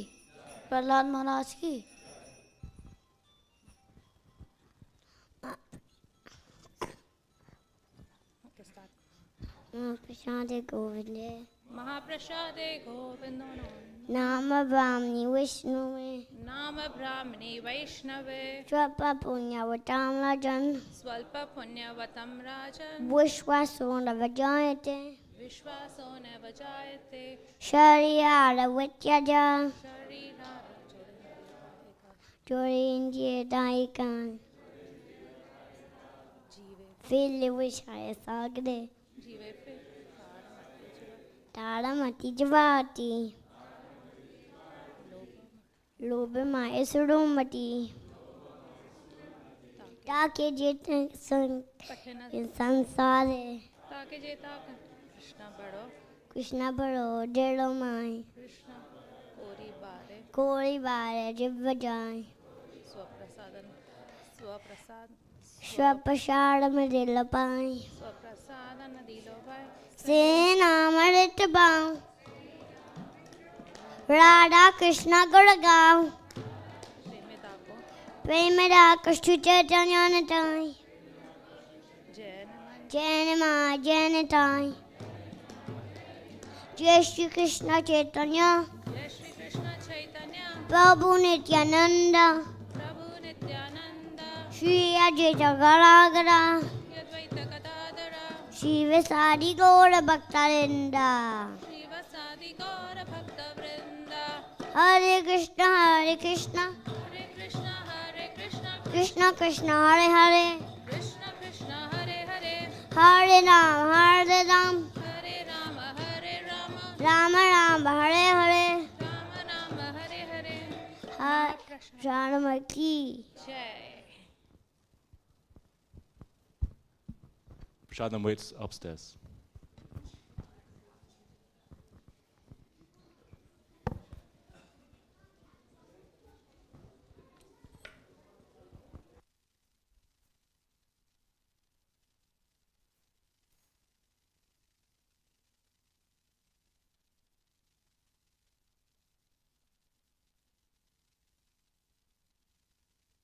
प्रहलाद महाराज की महाप्रसादे गोविंदे महाप्रसादे गोविंदो नाम ब्राह्मणी विष्णुवे नाम ब्राह्मणे वैष्णवे स्वल्प पुण्यवतां राजन् स्वल्प पुण्यवतं राजन् विश्वासो न वजायते विश्वासो न वजायते शरीरारवित्यज शरीरारवित्यज फिल्ल विषय सागरे जीवे पे तारमति जवाति लोभ माए सुडुमति ताके जेते संसार है ताके जेता कृष्णा बड़ो डेढ़ो माए कृष्ण कोरी बारे जिव जाए स्वप्रसाद में दिल पाए से नाम रित बाऊ राधा कृष्ण गुण गाओ प्रेम राकृष्ण चैतन्य ताई जैन माँ जैन ताई जय श्री कृष्ण चैतन्य जय श्री कृष्ण चैतन्य प्रभु नित्यानंद प्रभु नित्यानंद श्री अजय जगरागरा यद्वैत गदाधर शिवसारी गौर भक्तवृंद श्रीवसादि गौर भक्त वृंद हरे कृष्ण हरे कृष्ण हरे कृष्ण कृष्ण कृष्ण हरे हरे कृष्ण कृष्ण हरे हरे हरे राम हरे राम राम राम हरे हरे राम राम हरे हरे राम की जय Prasadam waits upstairs.